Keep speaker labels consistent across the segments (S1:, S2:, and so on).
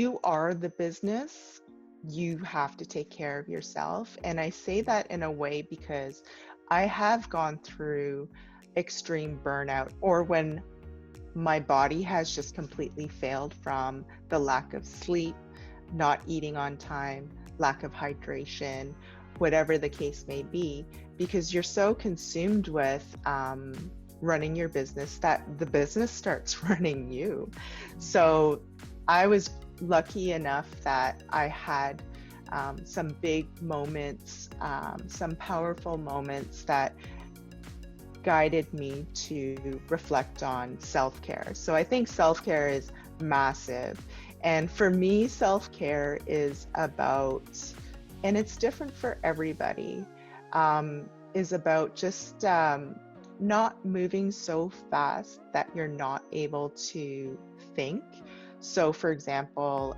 S1: you are the business. You have to take care of yourself. And I say that in a way because I have gone through extreme burnout, or when my body has just completely failed from the lack of sleep, not eating on time, lack of hydration, whatever the case may be, because you're so consumed with running your business that the business starts running you. So I was lucky enough that I had some big moments, some powerful moments that guided me to reflect on self-care. So I think self-care is massive. And for me, self-care is about, and it's different for everybody, is about just not moving so fast that you're not able to think. So for example,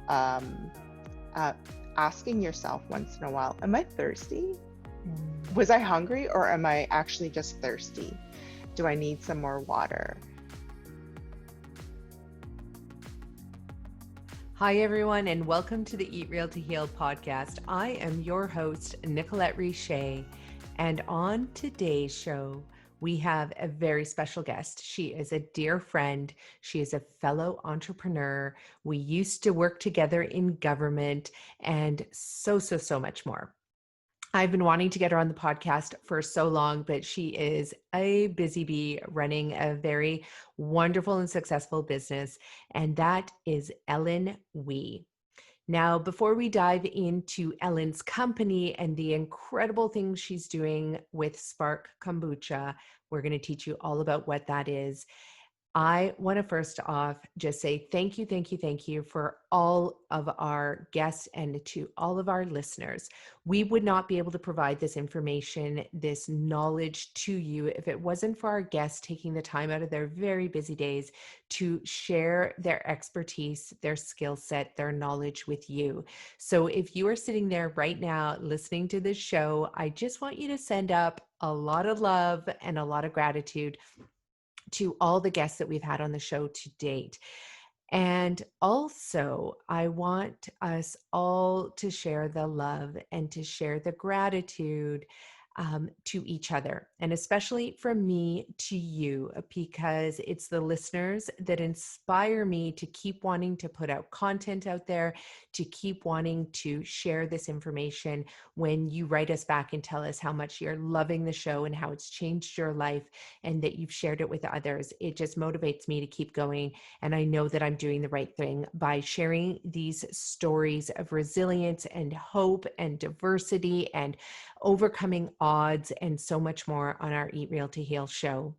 S1: asking yourself once in a while, am I thirsty? Was I hungry, or am I actually just thirsty? Do I need some more water?
S2: Hi, everyone, and welcome to the Eat Real to Heal podcast. I am your host, Nicolette and on today's show, we have a very special guest. She is a dear friend. She is a fellow entrepreneur. We used to work together in government and so much more. I've been wanting to get her on the podcast for so long, but she is a busy bee running a very wonderful and successful business, and that is Ellen Wee. Now, before we dive into Ellen's company and the incredible things she's doing with Spark Kombucha, we're going to teach you all about what that is. I want to first off just say thank you for all of our guests and to all of our listeners. We would not be able to provide this information, this knowledge to you if it wasn't for our guests taking the time out of their very busy days to share their expertise, their skill set, their knowledge with you. So if you are sitting there right now listening to this show, I just want you to send up a lot of love and a lot of gratitude to all the guests that we've had on the show to date. And also, I want us all to share the love and to share the gratitude to each other, and especially from me to you, because it's the listeners that inspire me to keep wanting to put out content out there, to keep wanting to share this information. When you write us back and tell us how much you're loving the show and how it's changed your life and that you've shared it with others, it just motivates me to keep going. And I know that I'm doing the right thing by sharing these stories of resilience and hope and diversity and overcoming odds and so much more on our Eat Real to Heal show.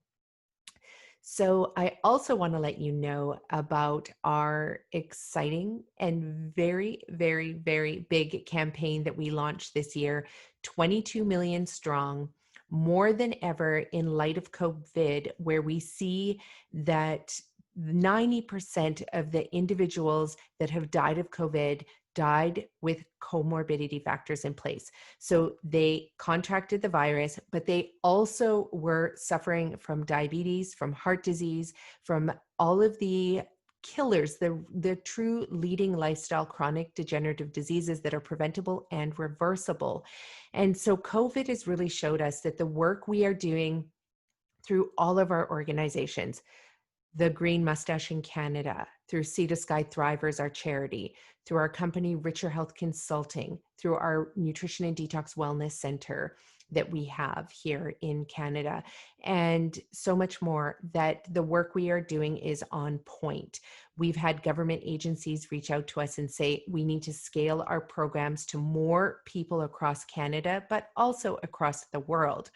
S2: So I also want to let you know about our exciting and very big campaign that we launched this year, 22 million strong, more than ever in light of COVID, where we see that 90% of the individuals that have died of COVID died with comorbidity factors in place. So they contracted the virus, but they also were suffering from diabetes, from heart disease, from all of the killers, the true leading lifestyle chronic degenerative diseases that are preventable and reversible. And so COVID has really showed us that the work we are doing through all of our organizations, the Green Mustache in Canada, through Sea to Sky Thrivers, our charity, through our company Richer Health Consulting, through our Nutrition and Detox Wellness Center that we have here in Canada, and so much more, that the work we are doing is on point. We've had government agencies reach out to us and say, we need to scale our programs to more people across Canada, but also across the world,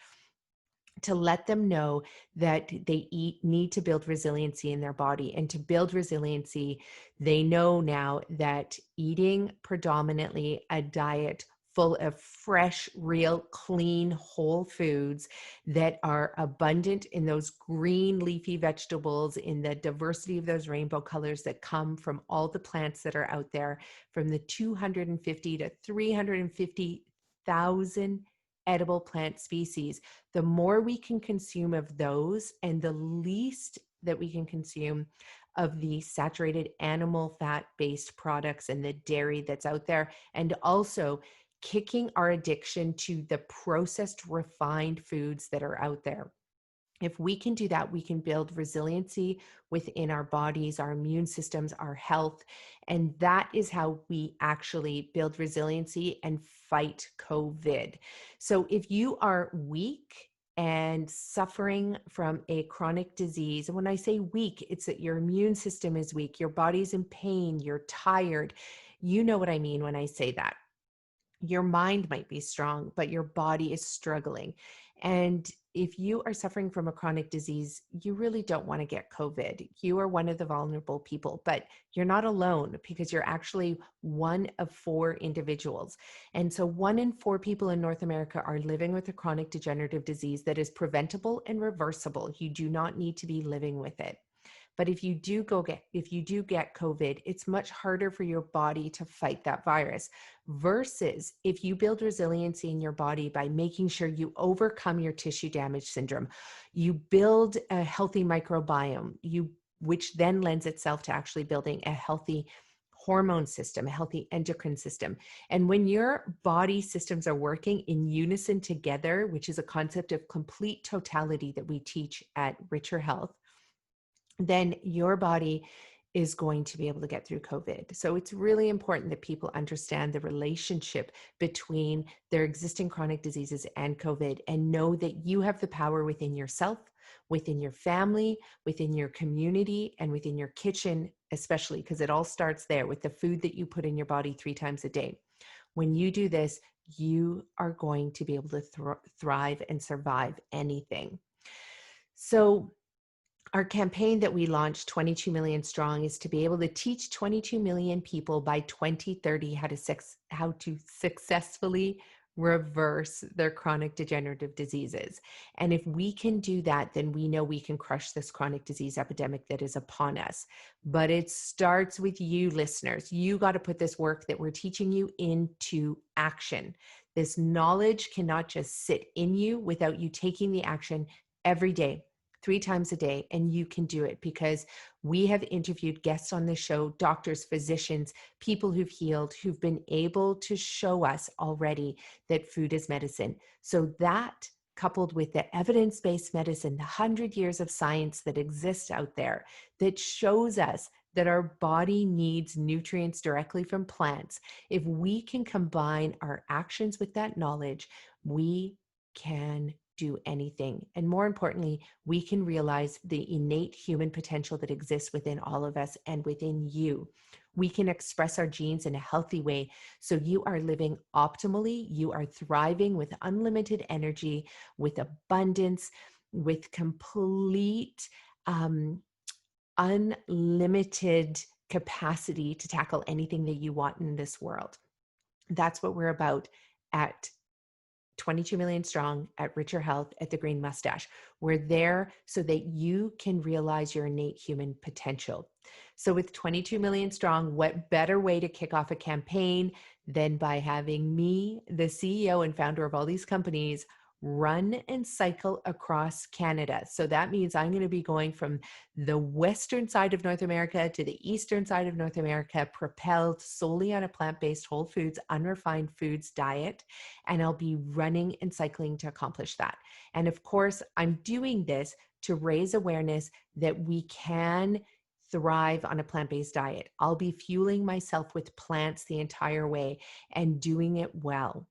S2: to let them know that they need to build resiliency in their body. And to build resiliency, they know now that eating predominantly a diet full of fresh, real, clean, whole foods that are abundant in those green leafy vegetables, in the diversity of those rainbow colors that come from all the plants that are out there, from the 250 to 350,000 edible plant species. The more we can consume of those and the least that we can consume of the saturated animal fat based products and the dairy that's out there, and also kicking our addiction to the processed, refined foods that are out there. If we can do that, we can build resiliency within our bodies, our immune systems, our health. And that is how we actually build resiliency and fight COVID. So if you are weak and suffering from a chronic disease, and when I say weak, it's that your immune system is weak, your body's in pain, you're tired. You know what I mean when I say that. Your mind might be strong, but your body is struggling. And if you are suffering from a chronic disease, you really don't want to get COVID. You are one of the vulnerable people, but you're not alone because you're actually one of 4 individuals. And so 1 in 4 people in North America are living with a chronic degenerative disease that is preventable and reversible. You do not need to be living with it. But if you do get COVID, it's much harder for your body to fight that virus versus if you build resiliency in your body by making sure you overcome your tissue damage syndrome, you build a healthy microbiome, which then lends itself to actually building a healthy hormone system, a healthy endocrine system. And when your body systems are working in unison together, which is a concept of complete totality that we teach at Richer Health, then your body is going to be able to get through COVID. So it's really important that people understand the relationship between their existing chronic diseases and COVID and know that you have the power within yourself, within your family, within your community, and within your kitchen, especially because it all starts there with the food that you put in your body 3 times a day. When you do this, you are going to be able to thrive and survive anything. So our campaign that we launched, 22 Million Strong, is to be able to teach 22 million people by 2030 how to successfully reverse their chronic degenerative diseases. And if we can do that, then we know we can crush this chronic disease epidemic that is upon us. But it starts with you, listeners. You got to put this work that we're teaching you into action. This knowledge cannot just sit in you without you taking the action every day, 3 times a day, and you can do it because we have interviewed guests on this show, doctors, physicians, people who've healed, who've been able to show us already that food is medicine. So that, coupled with the evidence-based medicine, the 100 years of science that exists out there that shows us that our body needs nutrients directly from plants, if we can combine our actions with that knowledge, we can do anything. And more importantly, we can realize the innate human potential that exists within all of us and within you. We can express our genes in a healthy way. So you are living optimally. You are thriving with unlimited energy, with abundance, with complete, unlimited capacity to tackle anything that you want in this world. That's what we're about at 22 Million Strong, at Richer Health, at the Green Mustache. We're there so that you can realize your innate human potential. So with 22 Million Strong, what better way to kick off a campaign than by having me, the CEO and founder of all these companies, run and cycle across Canada. So that means I'm going to be going from the western side of North America to the eastern side of North America, propelled solely on a plant-based, whole foods, unrefined foods diet. And I'll be running and cycling to accomplish that. And of course, I'm doing this to raise awareness that we can thrive on a plant-based diet. I'll be fueling myself with plants the entire way and doing it well.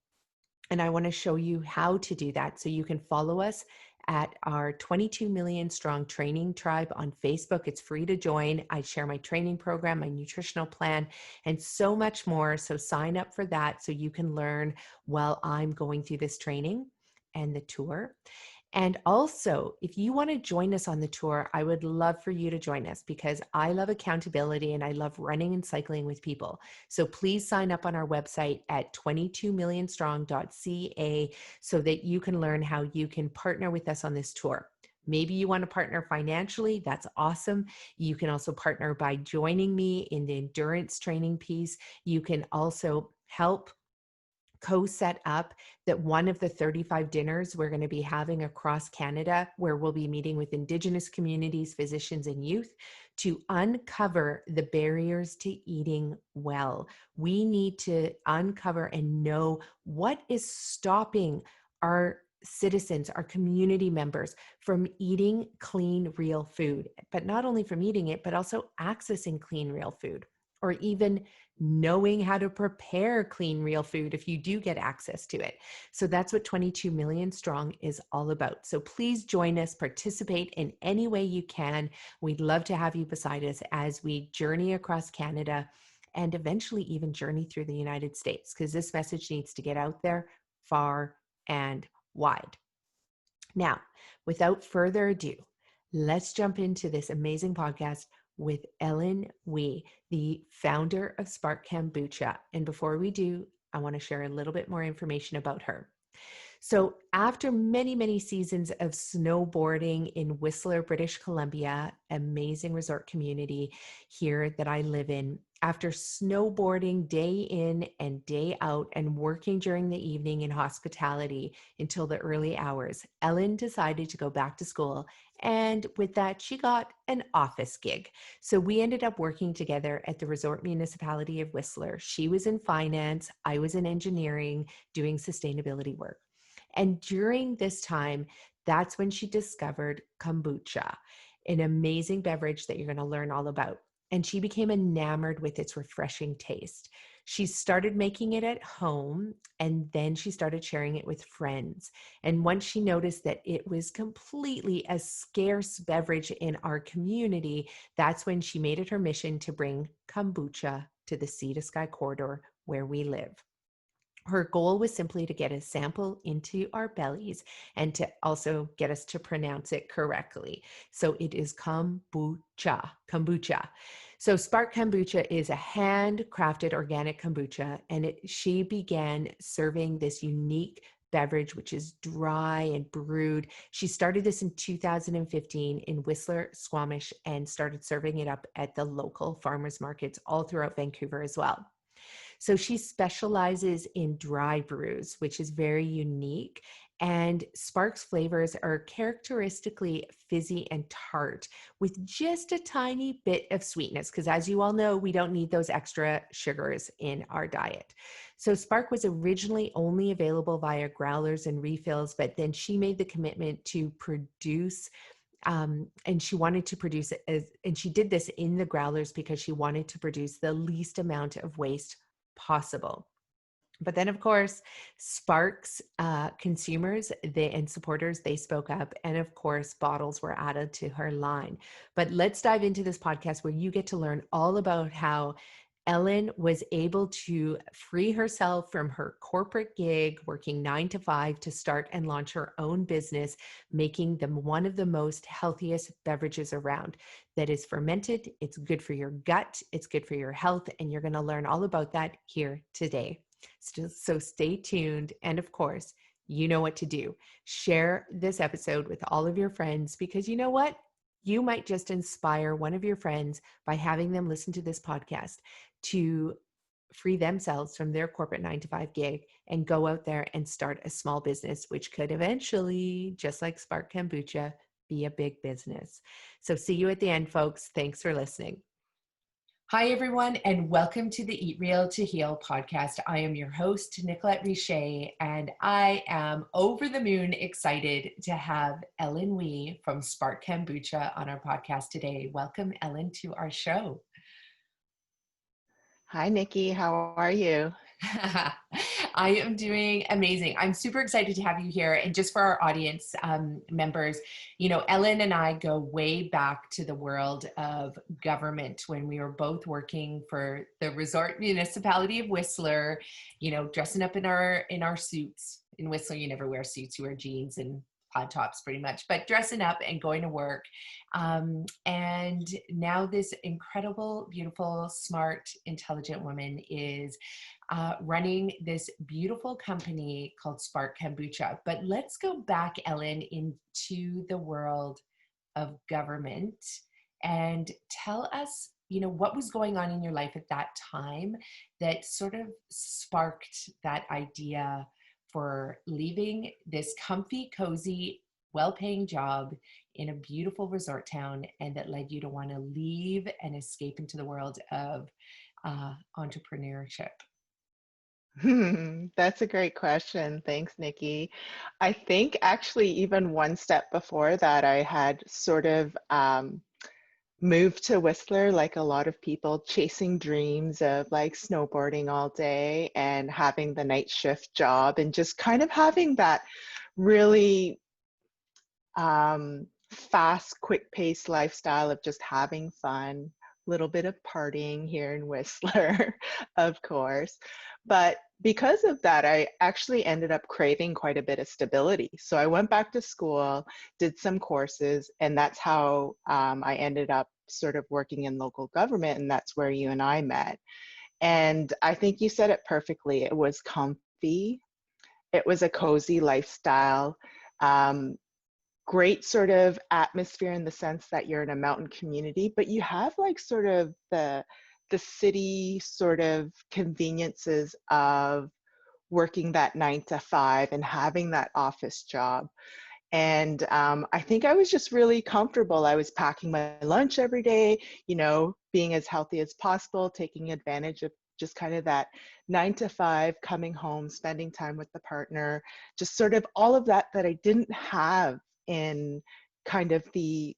S2: And I want to show you how to do that. So you can follow us at our 22 Million Strong Training Tribe on Facebook. It's free to join. I share my training program, my nutritional plan, and so much more. So sign up for that so you can learn while I'm going through this training and the tour. And also, if you want to join us on the tour, I would love for you to join us because I love accountability and I love running and cycling with people. So please sign up on our website at 22millionstrong.ca so that you can learn how you can partner with us on this tour. Maybe you want to partner financially. That's awesome. You can also partner by joining me in the endurance training piece. You can also help co-set up that one of the 35 dinners we're going to be having across Canada, where we'll be meeting with Indigenous communities, physicians, and youth to uncover the barriers to eating well. We need to uncover and know what is stopping our citizens, our community members from eating clean, real food, but not only from eating it, but also accessing clean, real food, or even knowing how to prepare clean, real food if you do get access to it. So that's what 22 Million Strong is all about. So please join us, participate in any way you can. We'd love to have you beside us as we journey across Canada and eventually even journey through the United States, because this message needs to get out there far and wide. Now, without further ado, let's jump into this amazing podcast with Ellen Wee, the founder of Spark Kombucha. And before we do, I want to share a little bit more information about her. So after many, many seasons of snowboarding in Whistler, British Columbia, amazing resort community here that I live in, after snowboarding day in and day out and working during the evening in hospitality until the early hours, Ellen decided to go back to school. And with that, she got an office gig. So we ended up working together at the resort municipality of Whistler. She was in finance, I was in engineering, doing sustainability work. And during this time, that's when she discovered kombucha, an amazing beverage that you're going to learn all about. And she became enamored with its refreshing taste. She started making it at home, and then she started sharing it with friends. And once she noticed that it was completely a scarce beverage in our community, that's when she made it her mission to bring kombucha to the Sea to Sky corridor where we live. Her goal was simply to get a sample into our bellies and to also get us to pronounce it correctly. So it is kombucha. So Spark Kombucha is a handcrafted organic kombucha, and she began serving this unique beverage, which is dry and brewed. She started this in 2015 in Whistler, Squamish, and started serving it up at the local farmers markets all throughout Vancouver as well. So she specializes in dry brews, which is very unique. And Spark's flavors are characteristically fizzy and tart with just a tiny bit of sweetness, because as you all know, we don't need those extra sugars in our diet. So Spark was originally only available via growlers and refills, but then she made the commitment to produce and she wanted to produce it and she did this in the growlers because she wanted to produce the least amount of waste possible. But then, of course, Sparks consumers and supporters, they spoke up. And of course, bottles were added to her line. But let's dive into this podcast where you get to learn all about how Ellen was able to free herself from her corporate gig, working 9 to 5 to start and launch her own business, making them one of the most healthiest beverages around. That is fermented, it's good for your gut, it's good for your health, and you're going to learn all about that here today. So stay tuned. And of course, you know what to do. Share this episode with all of your friends, because you know what? You might just inspire one of your friends by having them listen to this podcast to free themselves from their corporate 9 to 5 gig and go out there and start a small business, which could eventually, just like Spark Kombucha, be a big business. So see you at the end, folks. Thanks for listening. Hi, everyone, and welcome to the Eat Real to Heal podcast. I am your host, Nicolette Richet, and I am over the moon excited to have Ellen Wee from Spark Kombucha on our podcast today. Welcome, Ellen, to our show.
S1: Hi, Nikki. How are you?
S2: I am doing amazing. I'm super excited to have you here. And just for our audience members, you know, Ellen and I go way back to the world of government when we were both working for the resort municipality of Whistler, you know, dressing up in our suits. In Whistler, you never wear suits, you wear jeans and plaid tops pretty much, but dressing up and going to work. And now this incredible, beautiful, smart, intelligent woman is running this beautiful company called Spark Kombucha. But let's go back, Ellen, into the world of government and tell us what was going on in your life at that time that sort of sparked that idea for leaving this comfy, cozy, well-paying job in a beautiful resort town, and that led you to want to leave and escape into the world of entrepreneurship?
S1: That's a great question. Thanks, Nikki. I think actually even one step before that, I had sort of moved to Whistler like a lot of people, chasing dreams of like snowboarding all day and having the night shift job and just kind of having that really fast, quick paced lifestyle of just having fun, little bit of partying here in Whistler, of course. But because of that, I actually ended up craving quite a bit of stability. So I went back to school, did some courses, and that's how I ended up sort of working in local government. And that's where you and I met. And I think you said it perfectly. It was comfy, it was a cozy lifestyle. Um, Great sort of atmosphere in the sense that you're in a mountain community, but you have like sort of the city sort of conveniences of working that 9 to 5 and having that office job. And I think I was just really comfortable. I was packing my lunch every day, being as healthy as possible, taking advantage of just kind of that 9 to 5, coming home, spending time with the partner, just sort of all of that that I didn't have in kind of the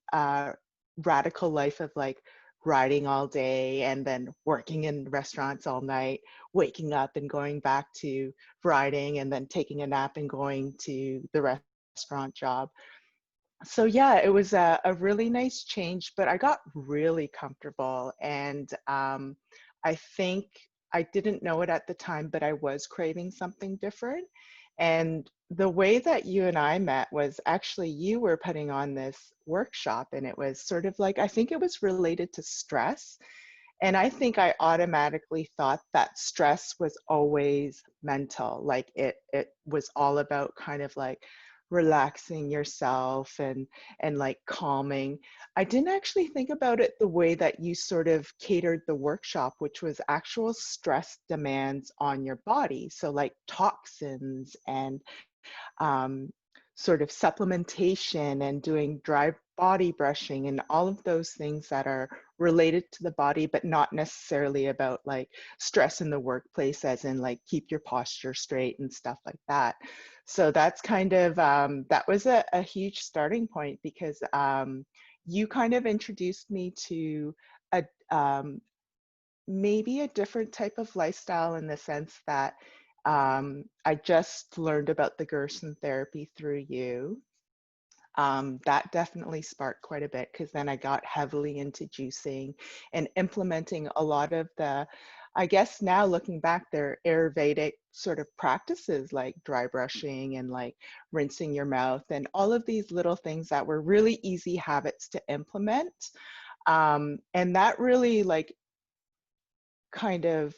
S1: radical life of like riding all day and then working in restaurants all night, waking up and going back to riding and then taking a nap and going to the restaurant job. So yeah, it was a really nice change, but I got really comfortable. And I think I didn't know it at the time, but I was craving something different. And the way that you and I met was actually you were putting on this workshop, and it was sort of like, I think it was related to stress. And I think I automatically thought that stress was always mental, like it was all about kind of like relaxing yourself and like calming. I didn't actually think about it the way that you sort of catered the workshop, which was actual stress demands on your body. So like toxins and um, sort of supplementation and doing dry body brushing and all of those things that are related to the body, but not necessarily about like stress in the workplace, as in like keep your posture straight and stuff like that. So that's kind of, that was a huge starting point because you kind of introduced me to a, maybe a different type of lifestyle in the sense that I just learned about the Gerson therapy through you. That definitely sparked quite a bit because then I got heavily into juicing and implementing a lot of the, I guess now looking back, they're Ayurvedic sort of practices like dry brushing and like rinsing your mouth and all of these little things that were really easy habits to implement. And that really like kind of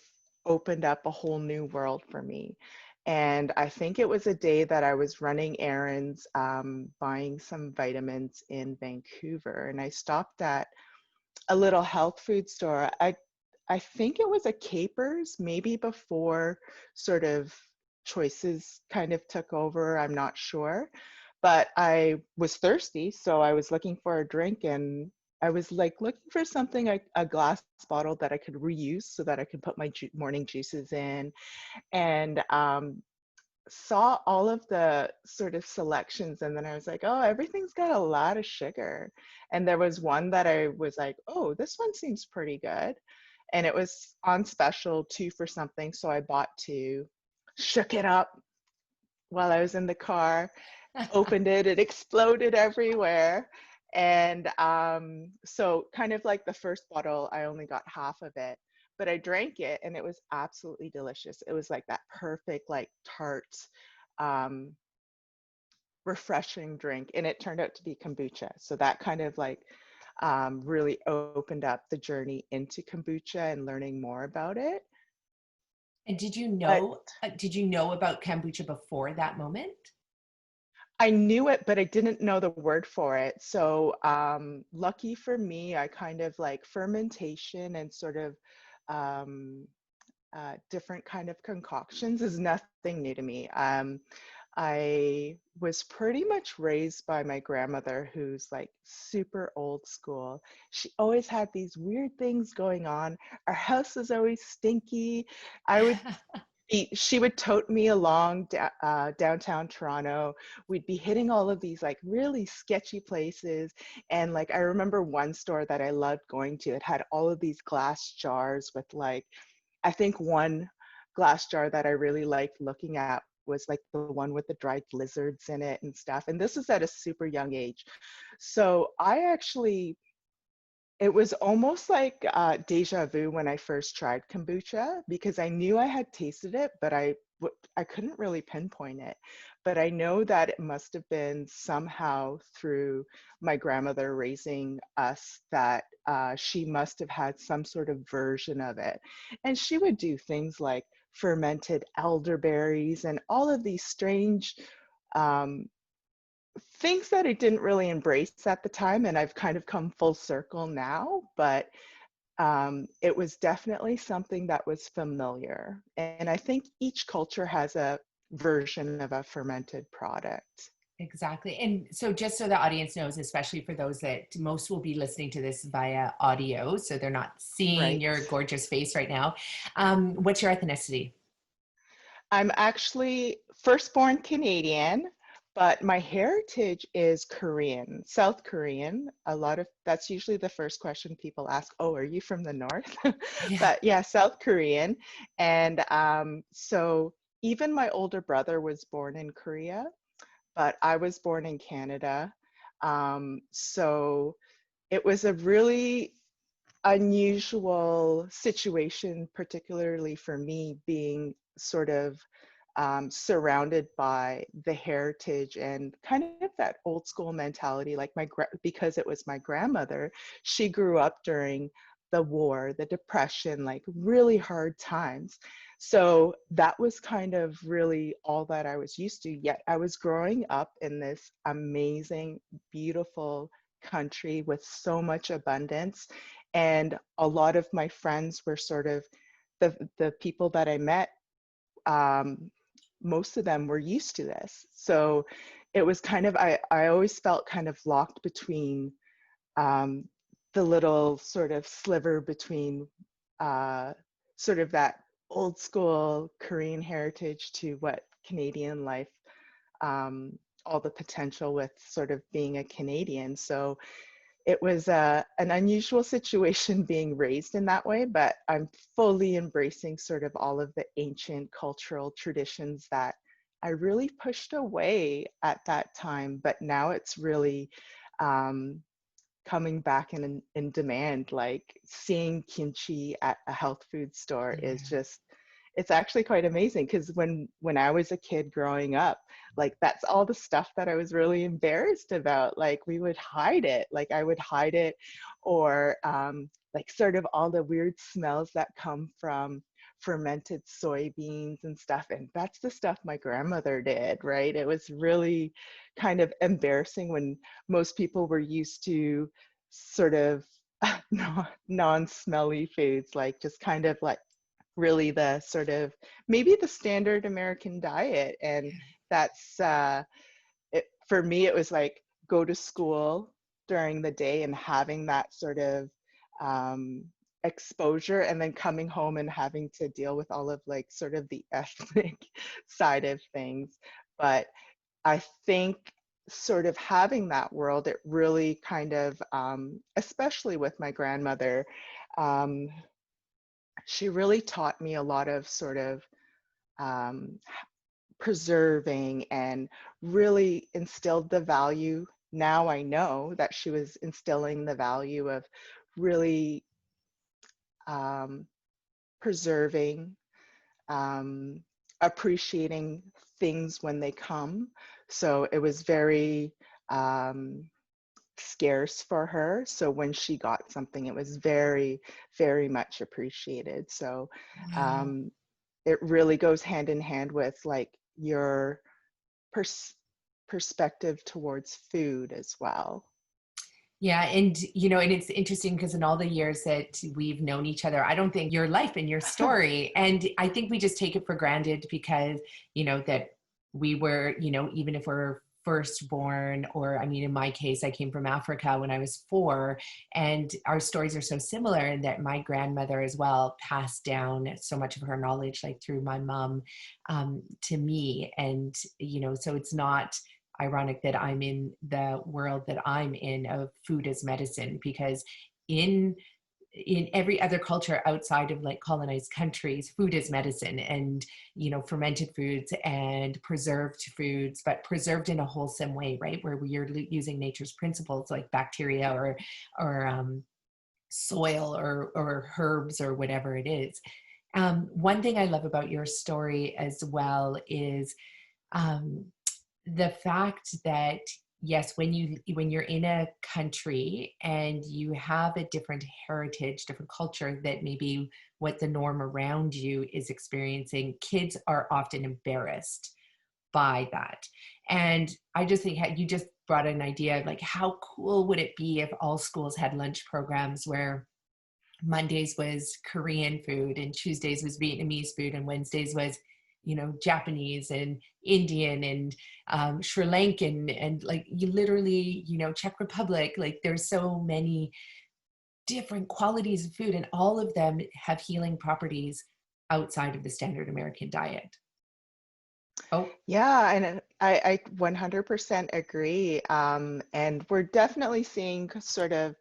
S1: opened up a whole new world for me. And I think it was a day that I was running errands, buying some vitamins in Vancouver, and I stopped at a little health food store. I think it was a Capers, maybe before sort of choices kind of took over. I'm not sure, but I was thirsty, so I was looking for a drink, and I was like looking for something, a glass bottle that I could reuse so that I could put my morning juices in, and saw all of the sort of selections, and then I was like, oh, everything's got a lot of sugar. And there was one that I was like, oh, this one seems pretty good. And it was on special, 2 for something. So I bought two, shook it up while I was in the car, opened it, it exploded everywhere. And so kind of like the first bottle, I only got half of it, but I drank it and it was absolutely delicious. It was like that perfect, like tart, um, refreshing drink. And it turned out to be kombucha. So that kind of like really opened up the journey into kombucha and learning more about it.
S2: And
S1: But
S2: did you know about kombucha before that moment?
S1: I knew it, but I didn't know the word for it. So lucky for me, I kind of like fermentation and sort of um, different kind of concoctions is nothing new to me. I was pretty much raised by my grandmother, who's like super old school. She always had these weird things going on. Our house was always stinky. I would she would tote me along downtown Toronto. We'd be hitting all of these like really sketchy places. And like I remember one store that I loved going to. It had all of these glass jars with like, I think one glass jar that I really liked looking at was like the one with the dried lizards in it and stuff. And this is at a super young age. So I actually, it was almost like deja vu when I first tried kombucha because I knew I had tasted it, but I couldn't really pinpoint it. But I know that it must have been somehow through my grandmother raising us that she must have had some sort of version of it. And she would do things like fermented elderberries and all of these strange um, things that I didn't really embrace at the time, and I've kind of come full circle now, but it was definitely something that was familiar. And I think each culture has a version of a fermented product.
S2: Exactly. And so just so the audience knows, especially for those that most will be listening to this via audio, so they're not seeing
S1: Right.
S2: your gorgeous face right now. What's your ethnicity?
S1: I'm actually firstborn Canadian, but my heritage is Korean, South Korean. A lot of that's usually the first question people ask. Oh, are you from the north?
S2: Yeah.
S1: But yeah, South Korean. And so even my older brother was born in Korea, but I was born in Canada. So it was a really unusual situation, particularly for me being sort of surrounded by the heritage and kind of that old school mentality. Like because it was my grandmother, she grew up during the war, the depression, like really hard times. So that was kind of really all that I was used to. Yet I was growing up in this amazing, beautiful country with so much abundance. And a lot of my friends were sort of the people that I met, um, most of them were used to this. So it was kind of, I always felt kind of locked between um, the little sort of sliver between uh, sort of that old school Korean heritage to what Canadian life, all the potential with sort of being a Canadian. So it was an unusual situation being raised in that way, but I'm fully embracing sort of all of the ancient cultural traditions that I really pushed away at that time, but now it's really um, coming back in demand. Like seeing kimchi at a health food store is
S2: Yeah.
S1: just, it's actually quite amazing because when I was a kid growing up, like that's all the stuff that I was really embarrassed about. Like we would hide it, like I would hide it, or like sort of all the weird smells that come from fermented soybeans and stuff. And that's the stuff my grandmother did, right? It was really kind of embarrassing when most people were used to sort of non-smelly foods, like just kind of like really the sort of maybe the standard American diet. And that's for me, it was like go to school during the day and having that sort of um, exposure, and then coming home and having to deal with all of like sort of the ethnic side of things. But I think sort of having that world, it really kind of, especially with my grandmother, um, she really taught me a lot of sort of um, preserving and really instilled the value. Now I know that she was instilling the value of really um, preserving, um, appreciating things when they come. So it was very scarce for her. So when she got something, it was very, very much appreciated. So
S2: Wow.
S1: it really goes hand in hand with like your pers- perspective towards food as well.
S2: Yeah. And, you know, and it's interesting because in all the years that we've known each other, I don't think your life and your story, and I think we just take it for granted because, you know, that we were, you know, even if we're firstborn, or I mean, in my case, I came from Africa when I was 4, and our stories are so similar in that my grandmother as well passed down so much of her knowledge, like through my mom, to me. And, you know, so it's not ironic that I'm in the world that I'm in of food as medicine, because in every other culture outside of like colonized countries, food is medicine. And, you know, fermented foods and preserved foods, but preserved in a wholesome way, right, where we are using nature's principles like bacteria or soil or herbs or whatever it is. One thing I love about your story as well is um, the fact that, yes, when you're in a country and you have a different heritage, different culture, that maybe what the norm around you is experiencing, kids are often embarrassed by that. And I just think you just brought an idea, like how cool would it be if all schools had lunch programs where Mondays was Korean food and Tuesdays was Vietnamese food and Wednesdays was, you know, Japanese and Indian and Sri Lankan, and like you literally, you know, Czech Republic, like there's so many different qualities of food and all of them have healing properties outside of the standard American diet. Oh,
S1: Yeah, and I 100% agree. And we're definitely seeing sort of,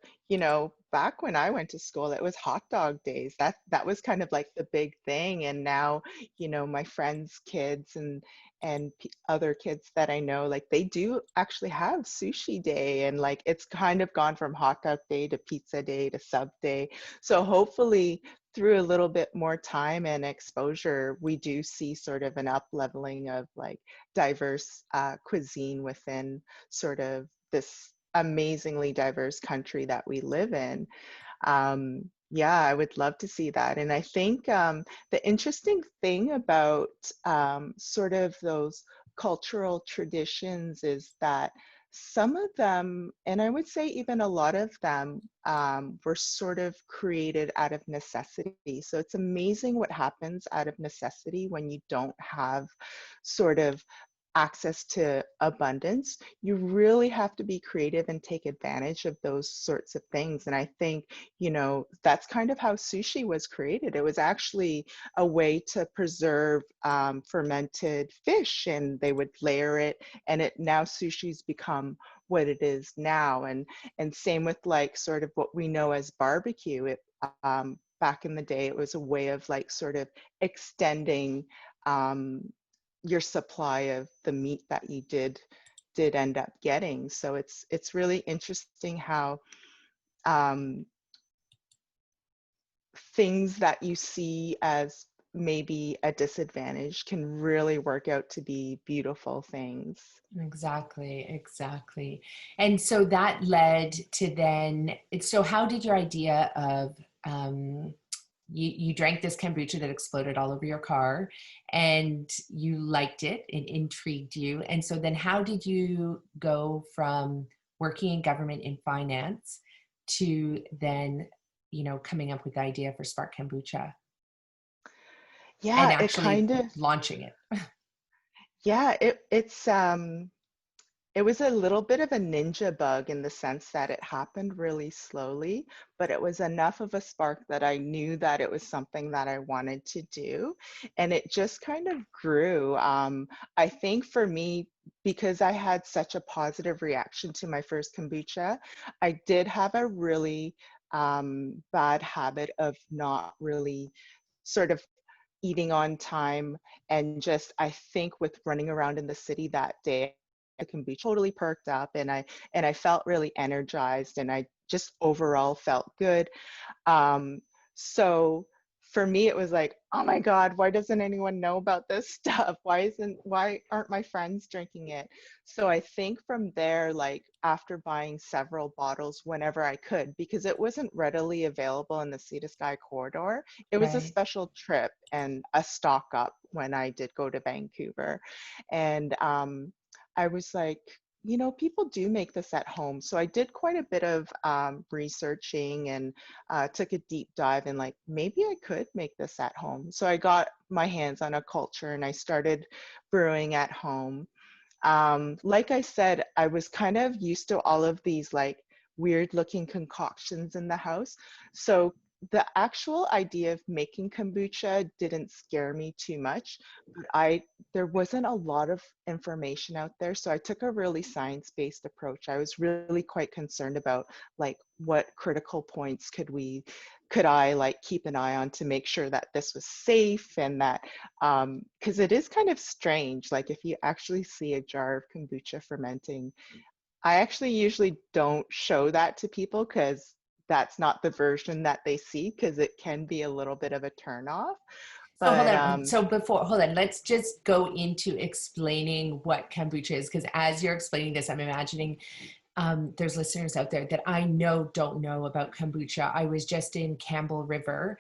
S1: back when I went to school, it was hot dog days. That was kind of like the big thing. And now, my friends' kids and other kids that I know, like they do actually have sushi day, and like it's kind of gone from hot dog day to pizza day to sub day. So hopefully through a little bit more time and exposure, we do see sort of an up leveling of like diverse cuisine within sort of this amazingly diverse country that we live in. Yeah, I would love to see that. And I think the interesting thing about sort of those cultural traditions is that some of them, and I would say even a lot of them, were sort of created out of necessity. So it's amazing what happens out of necessity when you don't have sort of access to abundance. You really have to be creative and take advantage of those sorts of things. And I think, that's kind of how sushi was created. It was actually a way to preserve fermented fish, and they would layer it, and it now sushi's become what it is now. And same with like sort of what we know as barbecue. Back in the day, it was a way of like sort of extending your supply of the meat that you did end up getting. So it's really interesting how um, things that you see as maybe a disadvantage can really work out to be beautiful things.
S2: exactly, exactly. And so that led to then, so how did your idea of, you drank this kombucha that exploded all over your car and you liked it, it intrigued you. And so then how did you go from working in government in finance to then, you know, coming up with the idea for Spark Kombucha and
S1: Yeah, it
S2: actually
S1: kind of,
S2: launching it?
S1: yeah, it was a little bit of a ninja bug in the sense that it happened really slowly, but it was enough of a spark that I knew that it was something that I wanted to do. And it just kind of grew. I think for me, because I had such a positive reaction to my first kombucha, I did have a really bad habit of not really sort of eating on time. And just, I think with running around in the city that day, I can be totally perked up, and I felt really energized, and I just overall felt good. Um, so for me, it was like, oh my God, why doesn't anyone know about this stuff? Why aren't my friends drinking it? So I think from there, like after buying several bottles whenever I could, because it wasn't readily available in the Sea to Sky corridor, it was a
S2: Right.
S1: special trip and a stock up when I did go to Vancouver. And I was like, people do make this at home. So I did quite a bit of researching and took a deep dive and like, maybe I could make this at home. So I got my hands on a culture and I started brewing at home. Like I said, I was kind of used to all of these like weird looking concoctions in the house. So the actual idea of making kombucha didn't scare me too much, but there wasn't a lot of information out there. So I took a really science-based approach. I was really quite concerned about like what critical points could I like keep an eye on to make sure that this was safe and that because it is kind of strange. Like if you actually see a jar of kombucha fermenting, I actually usually don't show that to people because that's not the version that they see because it can be a little bit of a turn off.
S2: So hold
S1: But
S2: on. So hold on. Let's just go into explaining what kombucha is, because as you're explaining this, I'm imagining there's listeners out there that I know don't know about kombucha. I was just in Campbell River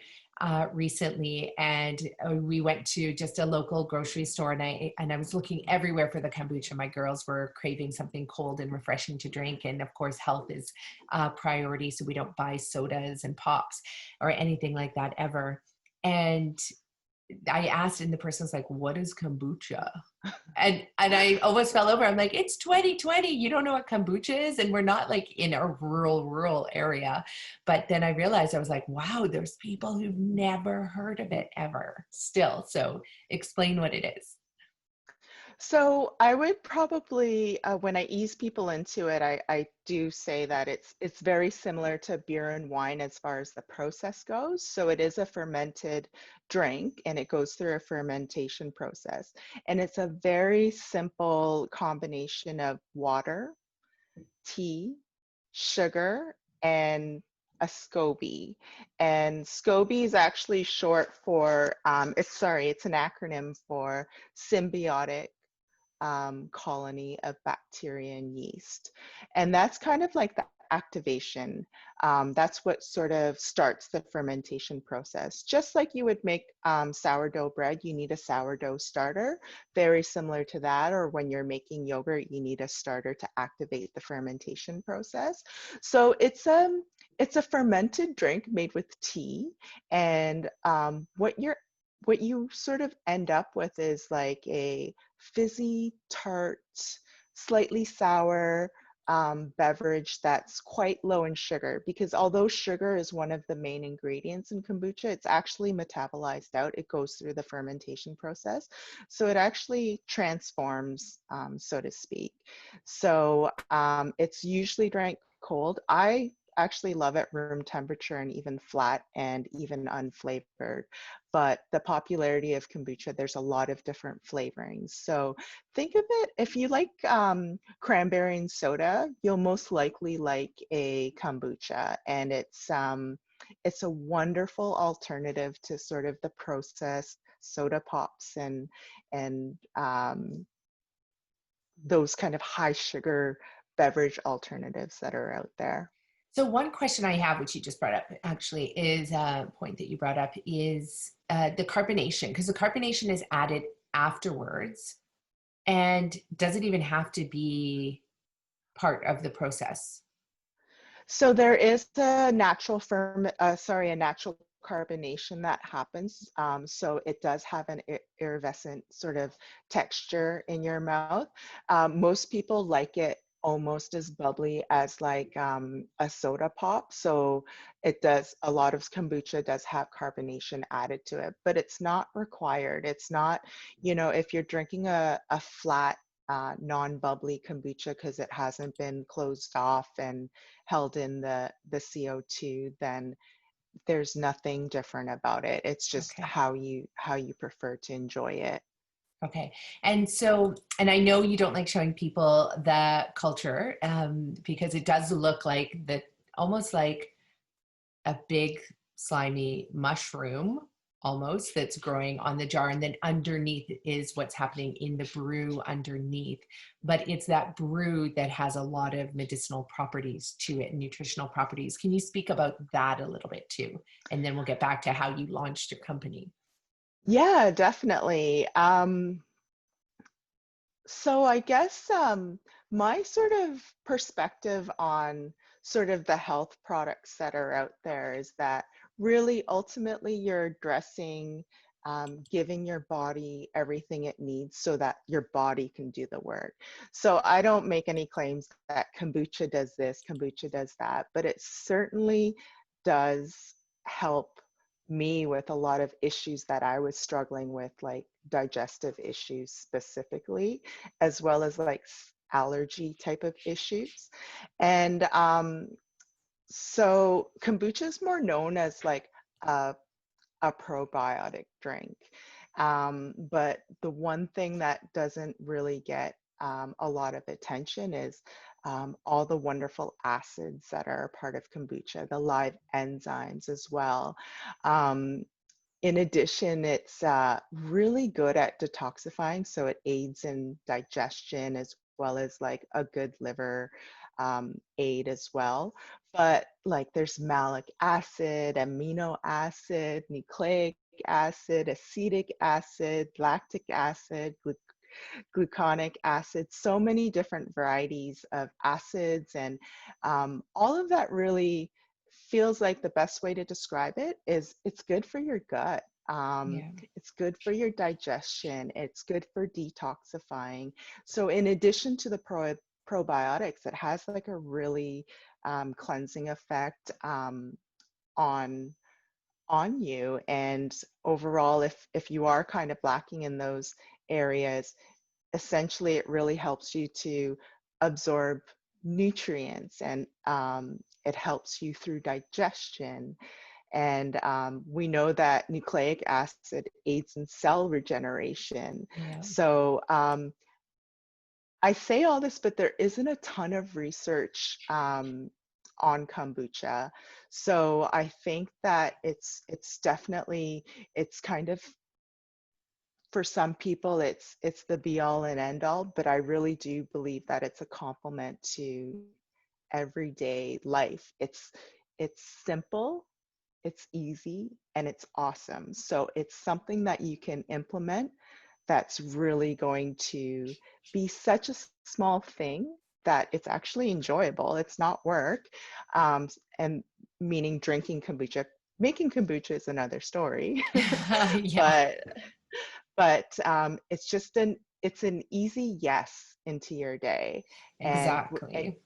S2: recently, and we went to just a local grocery store, and I was looking everywhere for the kombucha. My girls were craving something cold and refreshing to drink, and of course, health is a priority, so we don't buy sodas and pops or anything like that ever. And I asked, and the person was like, "What is kombucha?" And I almost fell over. I'm like, "It's 2020. You don't know what kombucha is?" And we're not like in a rural area. But then I realized, I was like, "Wow, there's people who've never heard of it ever still." So explain what it is.
S1: So I would probably, when I ease people into it, I do say that it's very similar to beer and wine as far as the process goes. So it is a fermented drink and it goes through a fermentation process. And it's a very simple combination of water, tea, sugar, and a SCOBY. And SCOBY is actually short for, it's an acronym for symbiotic colony of bacteria and yeast. And that's kind of like the activation. That's what sort of starts the fermentation process. Just like you would make sourdough bread, you need a sourdough starter, very similar to that. Or when you're making yogurt, you need a starter to activate the fermentation process. So it's a fermented drink made with tea. And what you sort of end up with is like a fizzy, tart, slightly sour beverage that's quite low in sugar, because although sugar is one of the main ingredients in kombucha, it's actually metabolized out. It goes through the fermentation process. So it actually transforms, so to speak. So it's usually drank cold. I actually love it room temperature and even flat and even unflavored. But the popularity of kombucha, there's a lot of different flavorings. So think of it, if you like cranberry and soda, you'll most likely like a kombucha. And it's a wonderful alternative to sort of the processed soda pops and those kind of high sugar beverage alternatives that are out there.
S2: So one question I have, which you just brought up, actually, is a point that you brought up, is the carbonation, because the carbonation is added afterwards. And does it even have to be part of the process?
S1: So there is a a natural carbonation that happens. So it does have an iridescent sort of texture in your mouth. Most people like it almost as bubbly as like a soda pop. So a lot of kombucha does have carbonation added to it, but it's not required. It's not, if you're drinking a flat non-bubbly kombucha because it hasn't been closed off and held in the CO2, then there's nothing different about it. It's just
S2: Okay.
S1: how you prefer to enjoy it.
S2: Okay. And so, and I know you don't like showing people the culture because it does look like almost like a big slimy mushroom almost that's growing on the jar, and then underneath is what's happening in the brew underneath. But it's that brew that has a lot of medicinal properties to it, nutritional properties. Can you speak about that a little bit too, and then we'll get back to how you launched your company?
S1: Yeah, definitely. So I guess my sort of perspective on sort of the health products that are out there is that really ultimately you're addressing giving your body everything it needs so that your body can do the work. So I don't make any claims that kombucha does this, kombucha does that, but it certainly does help me with a lot of issues that I was struggling with, like digestive issues specifically, as well as like allergy type of issues. And so kombucha is more known as like a, a probiotic drink. But the one thing that doesn't really get a lot of attention is all the wonderful acids that are a part of kombucha, the live enzymes as well. Um, in addition, it's really good at detoxifying, so it aids in digestion as well as like a good liver aid as well. But like there's malic acid, amino acid, nucleic acid, acetic acid, lactic acid, gluconic acid, so many different varieties of acids. And all of that really feels like the best way to describe it is it's good for your gut.
S2: Yeah.
S1: It's good for your digestion. It's good for detoxifying. So in addition to the probiotics, it has like a really cleansing effect on you. And overall, if you are kind of lacking in those areas, essentially it really helps you to absorb nutrients, and it helps you through digestion. And we know that nucleic acid aids in cell regeneration.
S2: Yeah.
S1: So I say all this, but there isn't a ton of research on kombucha. So I think that it's definitely, it's kind of, for some people it's the be all and end all, but I really do believe that it's a complement to everyday life. It's simple, it's easy, and it's awesome. So it's something that you can implement that's really going to be such a small thing that it's actually enjoyable. It's not work. And meaning drinking kombucha. Making kombucha is another story.
S2: Yeah,
S1: but it's just it's an easy yes into your day, and
S2: exactly.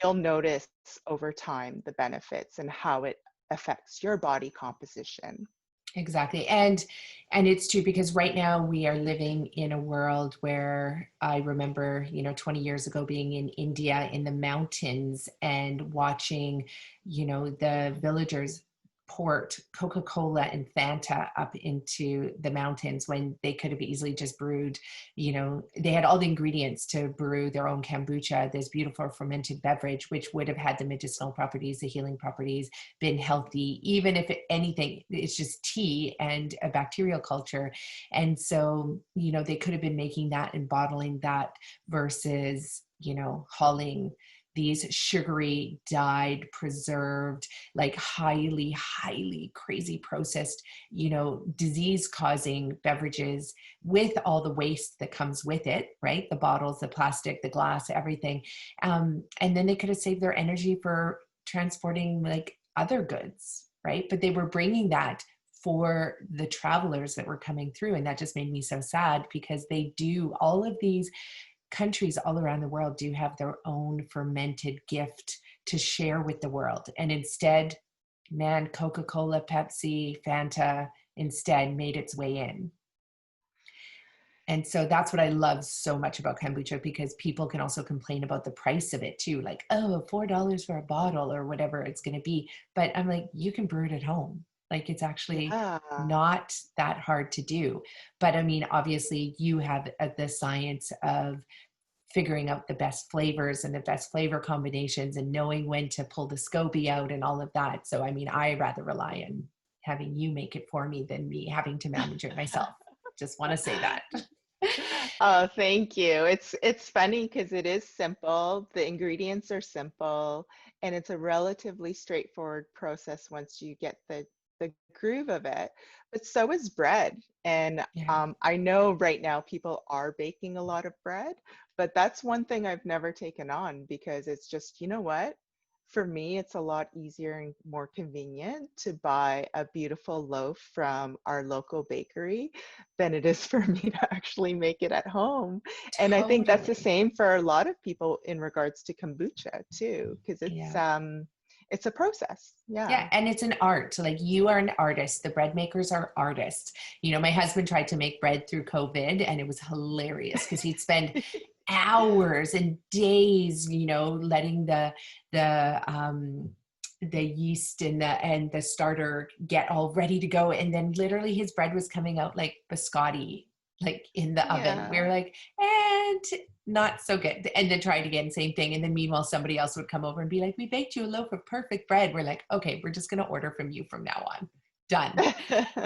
S1: you'll notice over time the benefits and how it affects your body composition.
S2: Exactly. And it's true because right now we are living in a world where I remember, 20 years ago being in India in the mountains and watching, the villagers port Coca-Cola and Fanta up into the mountains when they could have easily just brewed, they had all the ingredients to brew their own kombucha, this beautiful fermented beverage, which would have had the medicinal properties, the healing properties, been healthy, even if anything, it's just tea and a bacterial culture. And so, they could have been making that and bottling that versus, hauling these sugary, dyed, preserved, like highly crazy processed, disease causing beverages with all the waste that comes with it, right? The bottles, the plastic, the glass, everything. And then they could have saved their energy for transporting like other goods, right? But they were bringing that for the travelers that were coming through. And that just made me so sad because they do, all of these countries all around the world do have their own fermented gift to share with the world. And instead, man, Coca-Cola, Pepsi, Fanta instead made its way in. And so that's what I love so much about kombucha, because people can also complain about the price of it too. Like, oh, $4 for a bottle or whatever it's going to be. But I'm like, you can brew it at home. Like it's actually
S1: Yeah.
S2: not that hard to do. But I mean, obviously you have the science of figuring out the best flavors and the best flavor combinations and knowing when to pull the SCOBY out and all of that. So, I mean, I rather rely on having you make it for me than me having to manage it myself. Just want to say that.
S1: Oh, thank you. It's funny because it is simple. The ingredients are simple, and it's a relatively straightforward process once you get the groove of it. But so is bread. And
S2: Yeah.
S1: I know right now people are baking a lot of bread, but that's one thing I've never taken on because it's just, you know what? For me, it's a lot easier and more convenient to buy a beautiful loaf from our local bakery than it is for me to actually make it at home. And I think that's the
S2: Totally.
S1: same for a lot of people in regards to kombucha too, because
S2: Yeah.
S1: it's a process.
S2: Yeah,
S1: Yeah.
S2: and it's an art. So like you are an artist. The bread makers are artists. You know, my husband tried to make bread through COVID and it was hilarious because he'd spend hours and days, you know, letting the yeast and the starter get all ready to go. And then literally his bread was coming out like biscotti, like in the oven. We
S1: Yeah.
S2: were like, and not so good. And then tried again, same thing. And then meanwhile, somebody else would come over and be like, we baked you a loaf of perfect bread. We're like, okay, we're just going to order from you from now on. Done.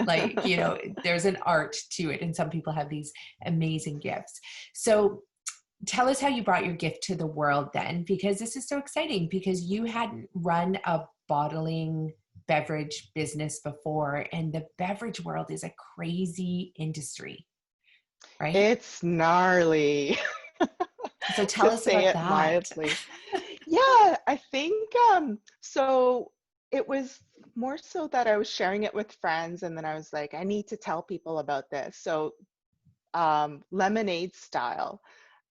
S2: Like, you know, there's an art to it. And some people have these amazing gifts. So tell us how you brought your gift to the world then, because this is so exciting because you hadn't run a bottling beverage business before. And the beverage world is a crazy industry, right?
S1: It's gnarly,
S2: So tell
S1: to
S2: us
S1: say
S2: about
S1: it
S2: that.
S1: mildly. Yeah, I think so it was more so that I was sharing it with friends and then I was like, I need to tell people about this. So lemonade style,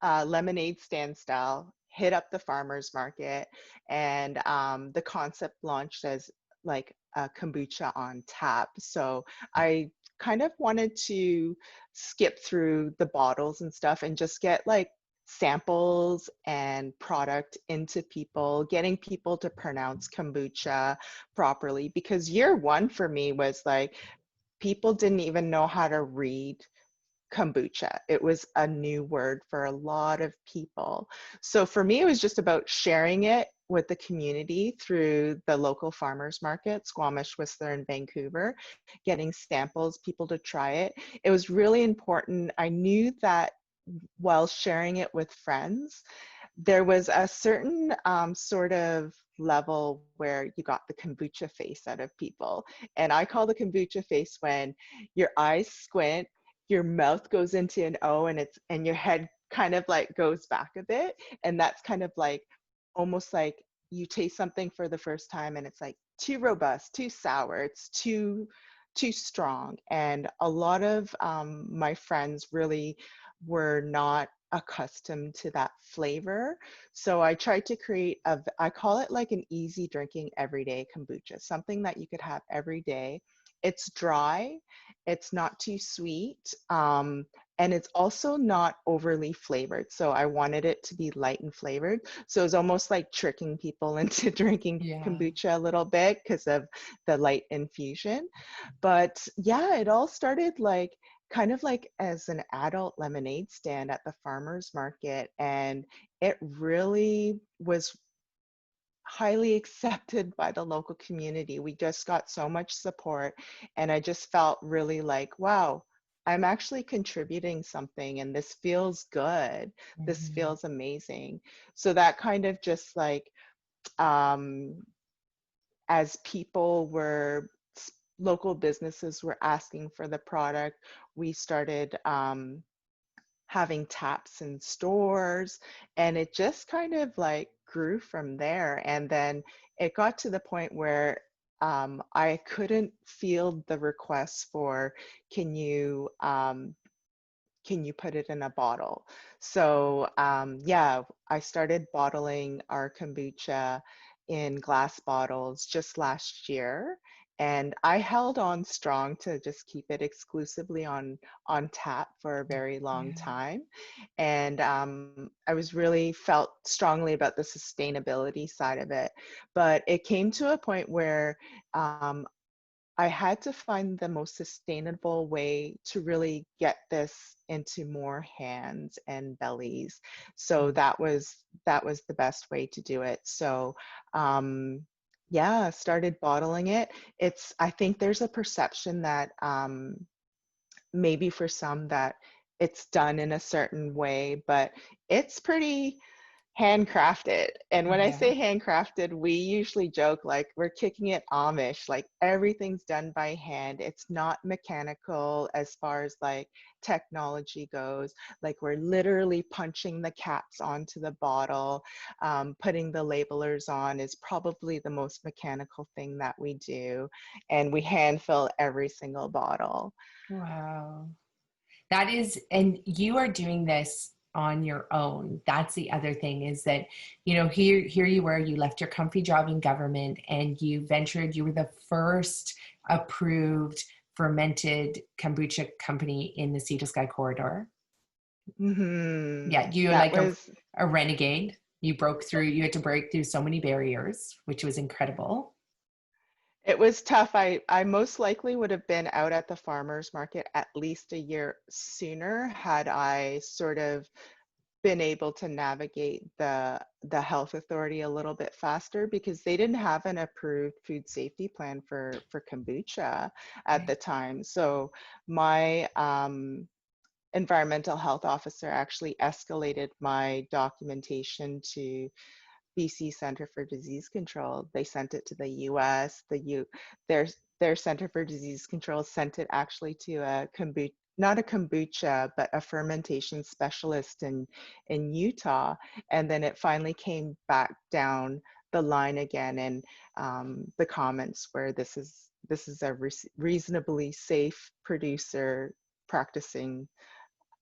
S1: lemonade stand style, hit up the farmers market, and the concept launched as like a kombucha on tap. So I kind of wanted to skip through the bottles and stuff and just get like samples and product into people, getting people to pronounce kombucha properly. Because year one for me was like, people didn't even know how to read kombucha. It was a new word for a lot of people. So for me, it was just about sharing it with the community through the local farmers market, Squamish, Whistler, and Vancouver, getting samples, people to try it. It was really important. I knew that while sharing it with friends, there was a certain sort of level where you got the kombucha face out of people. And I call the kombucha face when your eyes squint, your mouth goes into an O, and your head kind of like goes back a bit. And that's kind of like almost like you taste something for the first time and it's like too robust, too sour, it's too strong. And a lot of my friends really were not accustomed to that flavor. So I tried to create I call it like an easy drinking everyday kombucha, something that you could have every day. It's dry, it's not too sweet, and it's also not overly flavored. So I wanted it to be light and flavored. So it's almost like tricking people into drinking
S2: Yeah.
S1: kombucha a little bit because of the light infusion. But yeah, it all started like kind of like as an adult lemonade stand at the farmers market. And it really was highly accepted by the local community. We just got so much support. And I just felt really like, wow, I'm actually contributing something and this feels good. This
S2: Mhm.
S1: feels amazing. So that kind of just like, um, as people were, local businesses were asking for the product, we started having taps in stores, and it just kind of like grew from there. And then it got to the point where I couldn't field the requests for, can you um, can you put it in a bottle? So yeah, I started bottling our kombucha in glass bottles just last year. And I held on strong to just keep it exclusively on tap for a very long
S2: Yeah.
S1: time. And I was really felt strongly about the sustainability side of it. But it came to a point where um, I had to find the most sustainable way to really get this into more hands and bellies. So that was the best way to do it. So yeah, started bottling it. I think there's a perception that maybe for some that it's done in a certain way, but it's pretty handcrafted. And when I
S2: Yeah.
S1: say handcrafted, we usually joke like we're kicking it Amish, like everything's done by hand. It's not mechanical as far as like technology goes. Like we're literally punching the caps onto the bottle. Putting the labelers on is probably the most mechanical thing that we do. And we hand fill every single bottle.
S2: Wow. That is, and you are doing this on your own. That's the other thing is that, here you were, you left your comfy job in government and you ventured, you were the first approved fermented kombucha company in the Sea to Sky corridor. Yeah, you're
S1: That
S2: like
S1: was
S2: a renegade. You broke through, you had to break through so many barriers, which was incredible.
S1: It was tough. I most likely would have been out at the farmers market at least a year sooner had I sort of been able to navigate the health authority a little bit faster because they didn't have an approved food safety plan for kombucha at
S2: Right.
S1: the time. So my environmental health officer actually escalated my documentation to BC Center for Disease Control. They sent it to the US. Their Center for Disease Control sent it actually to a kombucha, not a kombucha, but a fermentation specialist in Utah. And then it finally came back down the line again, and the comments were this is a reasonably safe producer practicing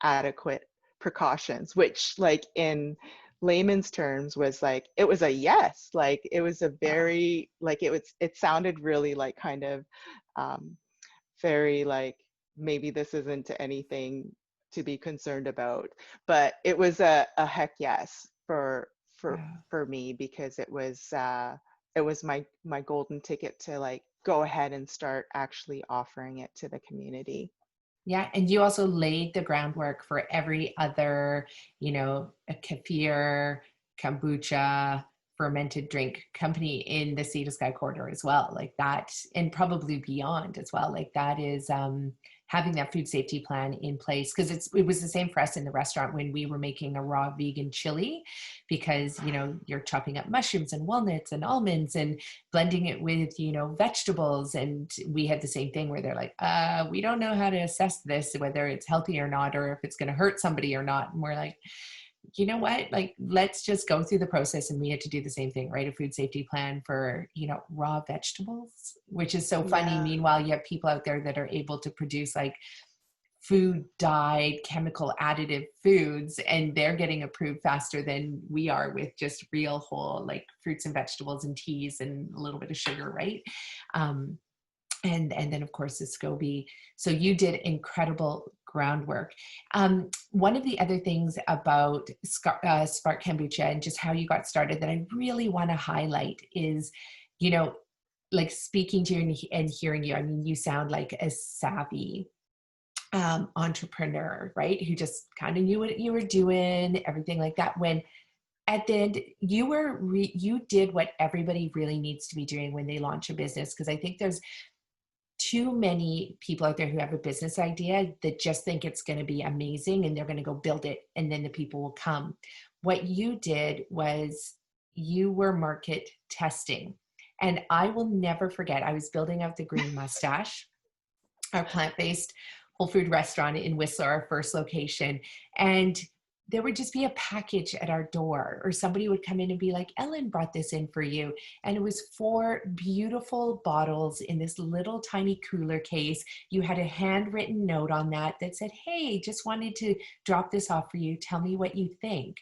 S1: adequate precautions, which like in layman's terms was like it was a yes, like it was a
S2: Wow.
S1: very like it sounded really like kind of um very like maybe this isn't anything to be concerned about, but it was a heck yes
S2: Wow.
S1: for me because it was my golden ticket to like go ahead and start actually offering it to the community.
S2: Yeah, and you also laid the groundwork for every other, a kefir, kombucha, fermented drink company in the Sea to Sky corridor as well. Like that, and probably beyond as well. Like that is having that food safety plan in place because it was the same for us in the restaurant when we were making a raw vegan chili, because you're chopping up mushrooms and walnuts and almonds and blending it with vegetables, and we had the same thing where they're like, we don't know how to assess this, whether it's healthy or not, or if it's going to hurt somebody or not. And we're like, you know what, like let's just go through the process. And we had to do the same thing, write a food safety plan for raw vegetables, which is so funny.
S1: Yeah.
S2: Meanwhile, you have people out there that are able to produce like food dyed chemical additive foods, and they're getting approved faster than we are with just real whole like fruits and vegetables and teas and a little bit of sugar, right? um, and then of course the SCOBY. So you did incredible groundwork. One of the other things about Spark Kombucha and just how you got started that I really want to highlight is, like speaking to you and hearing you, I mean, you sound like a savvy entrepreneur, right? Who just kind of knew what you were doing, everything like that. When at the end, you did what everybody really needs to be doing when they launch a business. Because I think there's too many people out there who have a business idea that just think it's going to be amazing and they're going to go build it and then the people will come. What you did was you were market testing. And I will never forget, I was building out the Green Mustache, our plant-based whole food restaurant in Whistler, our first location. And there would just be a package at our door, or somebody would come in and be like, Ellen brought this in for you. And it was 4 beautiful bottles in this little tiny cooler case. You had a handwritten note on that that said, hey, just wanted to drop this off for you. Tell me what you think.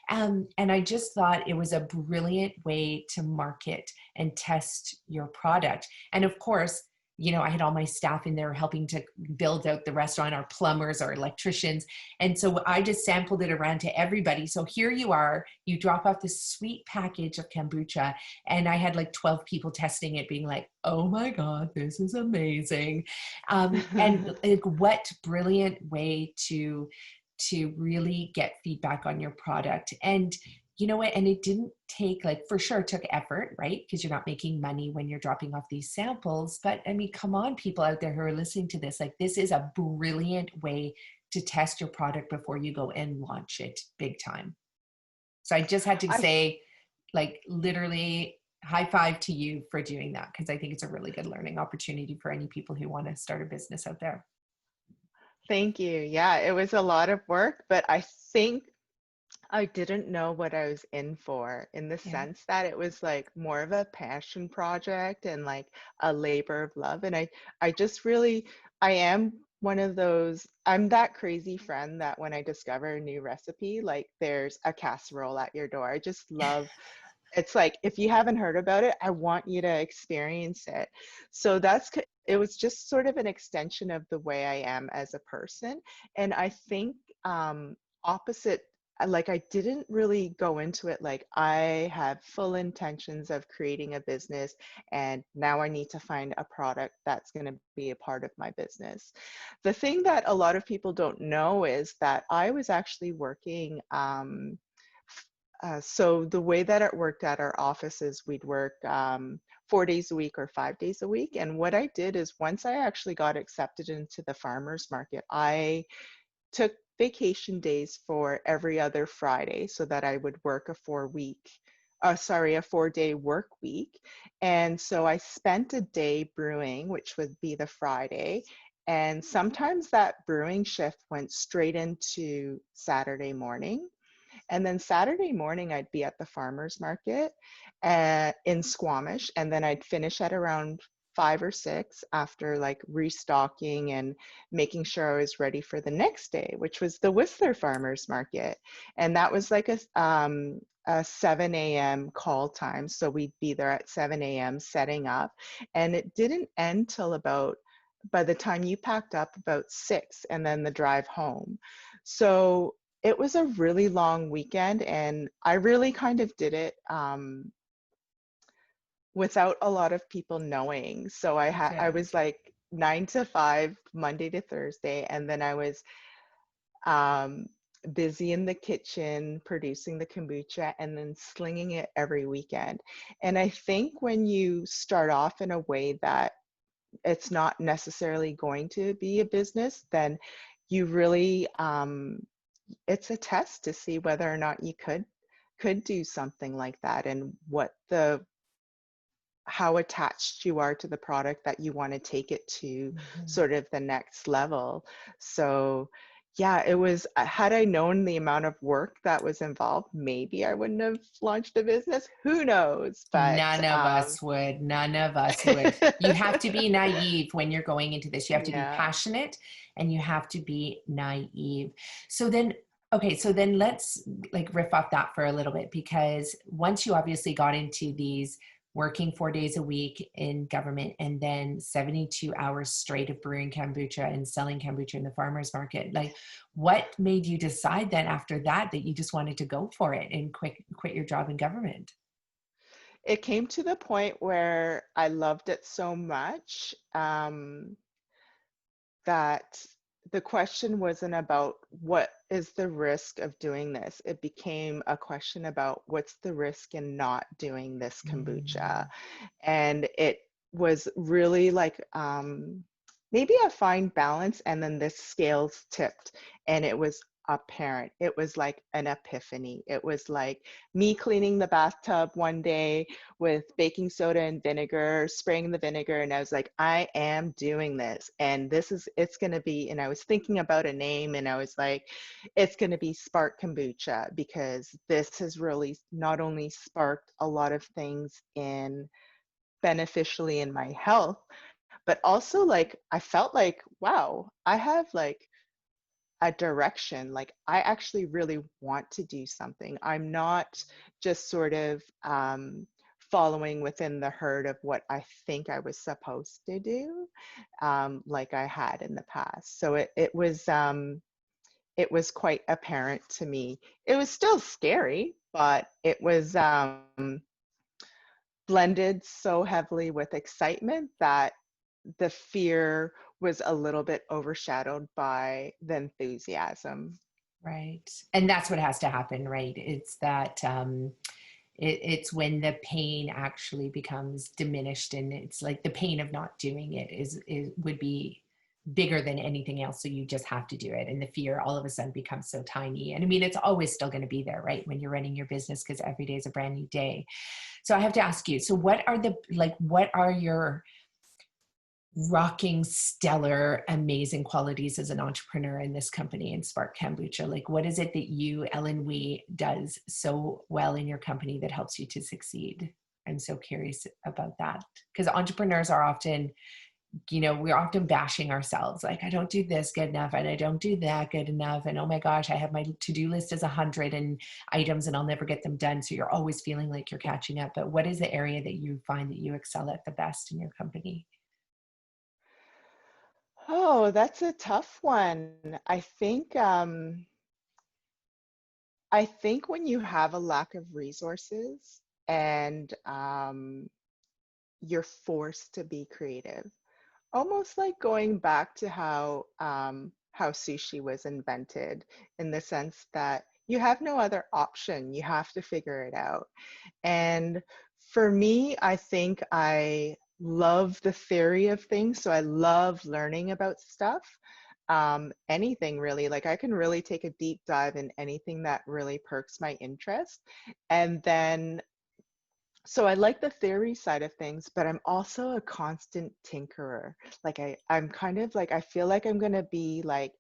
S2: And I just thought it was a brilliant way to market and test your product. And of course, I had all my staff in there helping to build out the restaurant, our plumbers, our electricians. And so I just sampled it around to everybody. So here you are, you drop off this sweet package of kombucha. And I had like 12 people testing it, being like, oh my God, this is amazing. And like, what brilliant way to really get feedback on your product. And you know what? And it didn't take, like, for sure it took effort, right? Because you're not making money when you're dropping off these samples. But I mean, come on, people out there who are listening to this, like, this is a brilliant way to test your product before you go and launch it big time. So I just had to
S1: I
S2: say, like, literally high five to you for doing that, because I think it's a really good learning opportunity for any people who want to start a business out there.
S1: thank you. Yeah, it was a lot of work, but I think I didn't know what I was in for, in the
S2: Yeah.
S1: sense that it was like more of a passion project and like a labor of love. And I just really, I am one of those, I'm that crazy friend that when I discover a new recipe, like there's a casserole at your door. I just love, it's like, if you haven't heard about it, I want you to experience it. So it was just sort of an extension of the way I am as a person. And I think opposite, like I didn't really go into it like I have full intentions of creating a business and now I need to find a product that's going to be a part of my business. The thing that a lot of people don't know is that I was actually working so the way that it worked at our office is we'd work 4 days a week or 5 days a week. And what I did is once I actually got accepted into the farmers market, I took vacation days for every other Friday so that I would work a 4-day work week. And so I spent a day brewing, which would be the Friday. And sometimes that brewing shift went straight into Saturday morning. And then Saturday morning, I'd be at the farmer's market in Squamish. And then I'd finish at around 5 or 6 after like restocking and making sure I was ready for the next day, which was the Whistler Farmers Market. And that was like a 7 a.m. call time. So we'd be there at 7 a.m. setting up. And it didn't end till about, by the time you packed up, about 6, and then the drive home. So it was a really long weekend, and I really kind of did it without a lot of people knowing. So I
S2: Okay.
S1: was like 9 to 5 Monday to Thursday, and then I was um, busy in the kitchen producing the kombucha and then slinging it every weekend. And I think when you start off in a way that it's not necessarily going to be a business, then you really it's a test to see whether or not you could do something like that, and how attached you are to the product that you want to take it to
S2: Mhm.
S1: sort of the next level. So yeah, it was, had I known the amount of work that was involved, maybe I wouldn't have launched a business. Who knows? But
S2: None of us would. None of us would. You have to be naive when you're going into this. You have to be
S1: yeah.
S2: passionate and you have to be naive. So then, okay, so then let's like riff off that for a little bit, because once you obviously got into these working 4 days a week in government and then 72 hours straight of brewing kombucha and selling kombucha in the farmers market, like what made you decide then after that that you just wanted to go for it and quit your job in government?
S1: It came to the point where I loved it so much that the question wasn't about what is the risk of doing this. It became a question about what's the risk in not doing this kombucha.
S2: Mm.
S1: And it was really like maybe a fine balance. And then the scales tipped and it was apparent. It was like an epiphany. It was like me cleaning the bathtub one day with baking soda and vinegar, spraying the vinegar, and I was like, I am doing this. And it's going to be, and I was thinking about a name, and I was like, it's going to be Spark Kombucha, because this has really not only sparked a lot of things in beneficially in my health, but also like I felt like, wow, I have like a direction. Like I actually really want to do something. I'm not just sort of following within the herd of what I think I was supposed to do, like I had in the past. So it was quite apparent to me. It was still scary, but it was blended so heavily with excitement that the fear was a little bit overshadowed by the enthusiasm.
S2: Right. And that's what has to happen, right? It's that it's when the pain actually becomes diminished, and it's like the pain of not doing it is would be bigger than anything else. So you just have to do it. And the fear all of a sudden becomes so tiny. And I mean, it's always still going to be there, right? When you're running your business, because every day is a brand new day. So I have to ask you, so what are your rocking, stellar, amazing qualities as an entrepreneur in this company in Spark Kombucha? Like, what is it that you, Ellen Wee, does so well in your company that helps you to succeed? I'm so curious about that, because entrepreneurs are often, we're often bashing ourselves. Like, I don't do this good enough, and I don't do that good enough. And oh my gosh, I have my to-do list as 100 and items and I'll never get them done. So you're always feeling like you're catching up. But what is the area that you find that you excel at the best in your company?
S1: Oh, that's a tough one. I think when you have a lack of resources and you're forced to be creative, almost like going back to how sushi was invented, in the sense that you have no other option. You have to figure it out. And for me, I think I love the theory of things. So I love learning about stuff. Anything really, like I can really take a deep dive in anything that really perks my interest. And then, so I like the theory side of things, but I'm also a constant tinkerer. Like I'm kind of like, I feel like I'm gonna be like,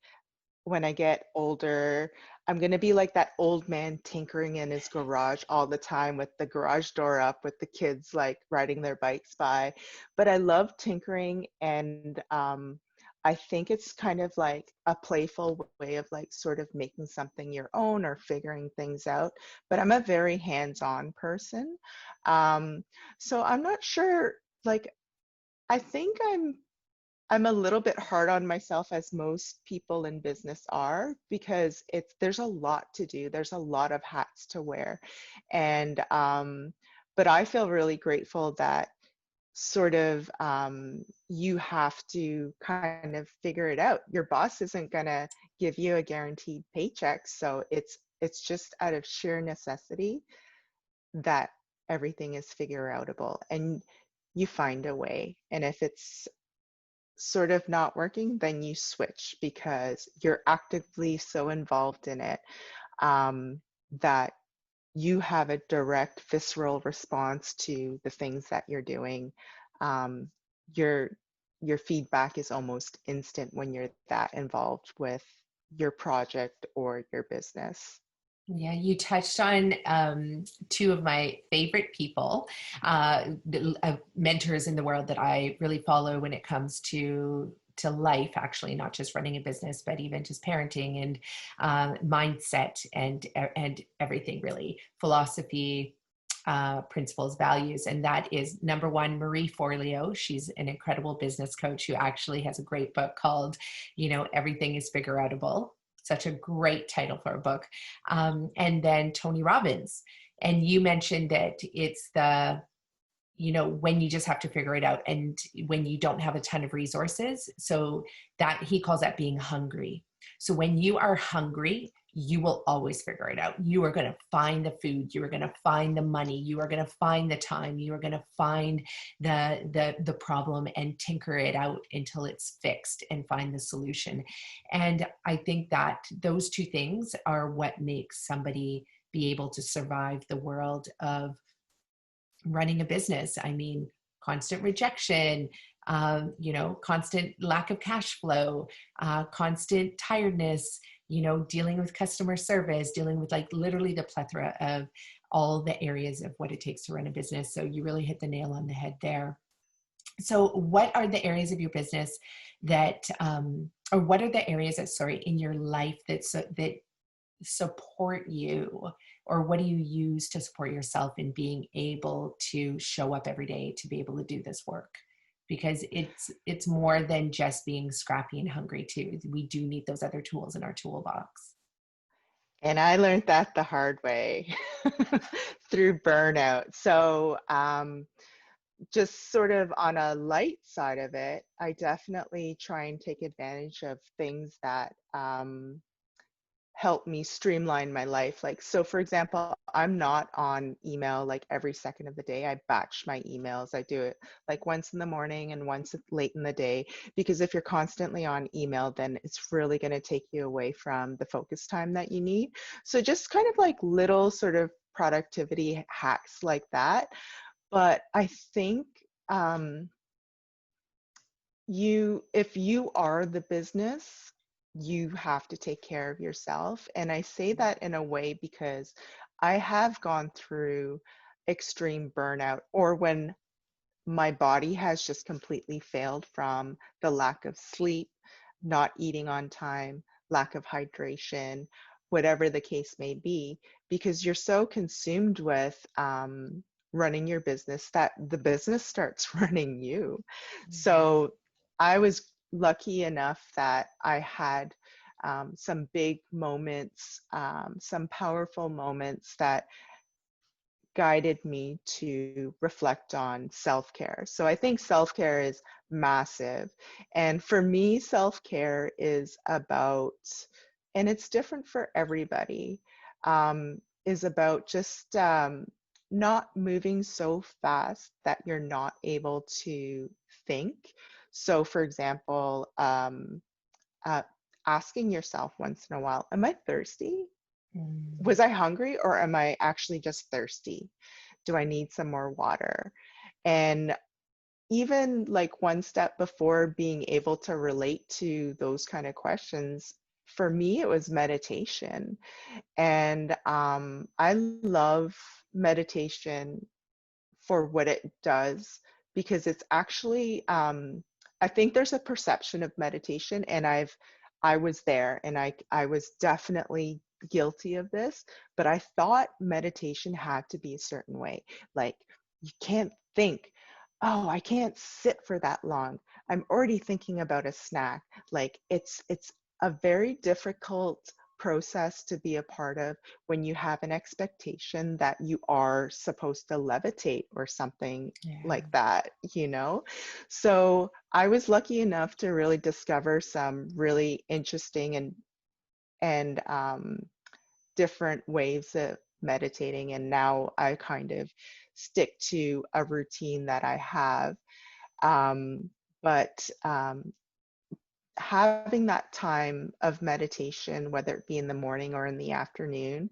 S1: when I get older, I'm going to be like that old man tinkering in his garage all the time with the garage door up with the kids like riding their bikes by. But I love tinkering, and I think it's kind of like a playful way of like sort of making something your own or figuring things out. But I'm a very hands-on person. Um, so I'm not sure, like, I think I'm a little bit hard on myself, as most people in business are, because there's a lot to do. There's a lot of hats to wear. And but I feel really grateful that sort of you have to kind of figure it out. Your boss isn't gonna give you a guaranteed paycheck, so it's just out of sheer necessity that everything is figure outable, and you find a way. And if it's sort of not working, then you switch because you're actively so involved in it, that you have a direct visceral response to the things that you're doing. Um, your your feedback is almost instant when you're that involved with your project or your business.
S2: Yeah, you touched on two of my favorite people, mentors in the world that I really follow when it comes to life, actually, not just running a business, but even just parenting and mindset and everything, really, philosophy, principles, values. And that is number one, Marie Forleo. She's an incredible business coach who actually has a great book called, Everything is Figure Outable. Such a great title for a book. And then Tony Robbins. And you mentioned that it's when you just have to figure it out and when you don't have a ton of resources. So that he calls that being hungry. So when you are hungry, you will always figure it out. You are going to find the food, you are going to find the money, you are going to find the time, you are going to find the problem and tinker it out until it's fixed and find the solution. And I think that those two things are what makes somebody be able to survive the world of running a business. I mean, constant rejection, constant lack of cash flow, constant tiredness, dealing with customer service, dealing with like literally the plethora of all the areas of what it takes to run a business. So you really hit the nail on the head there. So what are the areas of your business that, or what are the areas that, sorry, in your life that support you, or what do you use to support yourself in being able to show up every day to be able to do this work? Because it's more than just being scrappy and hungry too. We do need those other tools in our toolbox.
S1: And I learned that the hard way through burnout. So just sort of on a light side of it, I definitely try and take advantage of things that helped me streamline my life. Like, so for example, I'm not on email like every second of the day. I batch my emails. I do it like once in the morning and once late in the day, because if you're constantly on email, then it's really going to take you away from the focus time that you need. So just kind of like little sort of productivity hacks like that. But I think if you are the business, you have to take care of yourself. And I say that in a way because I have gone through extreme burnout, or when my body has just completely failed from the lack of sleep, not eating on time, lack of hydration, whatever the case may be, because you're so consumed with running your business that the business starts running you. So I was lucky enough that I had some big moments, some powerful moments that guided me to reflect on self-care. So I think self-care is massive. And for me, self-care is about, and it's different for everybody, is about just not moving so fast that you're not able to think. So for example, uh, asking yourself once in a while, am I thirsty? Was I hungry, or am I actually just thirsty? Do I need some more water? And even like one step before being able to relate to those kind of questions, for me, it was meditation. And I love meditation for what it does, because it's actually, I think there's a perception of meditation, and I was there, and I was definitely guilty of this, but I thought meditation had to be a certain way. Like, you can't think, oh, I can't sit for that long, I'm already thinking about a snack. Like, it's a very difficult process to be a part of when you have an expectation that you are supposed to levitate or something like that, you know? So I was lucky enough to really discover some really interesting and different ways of meditating. And now I kind of stick to a routine that I have. But having that time of meditation, whether it be in the morning or in the afternoon,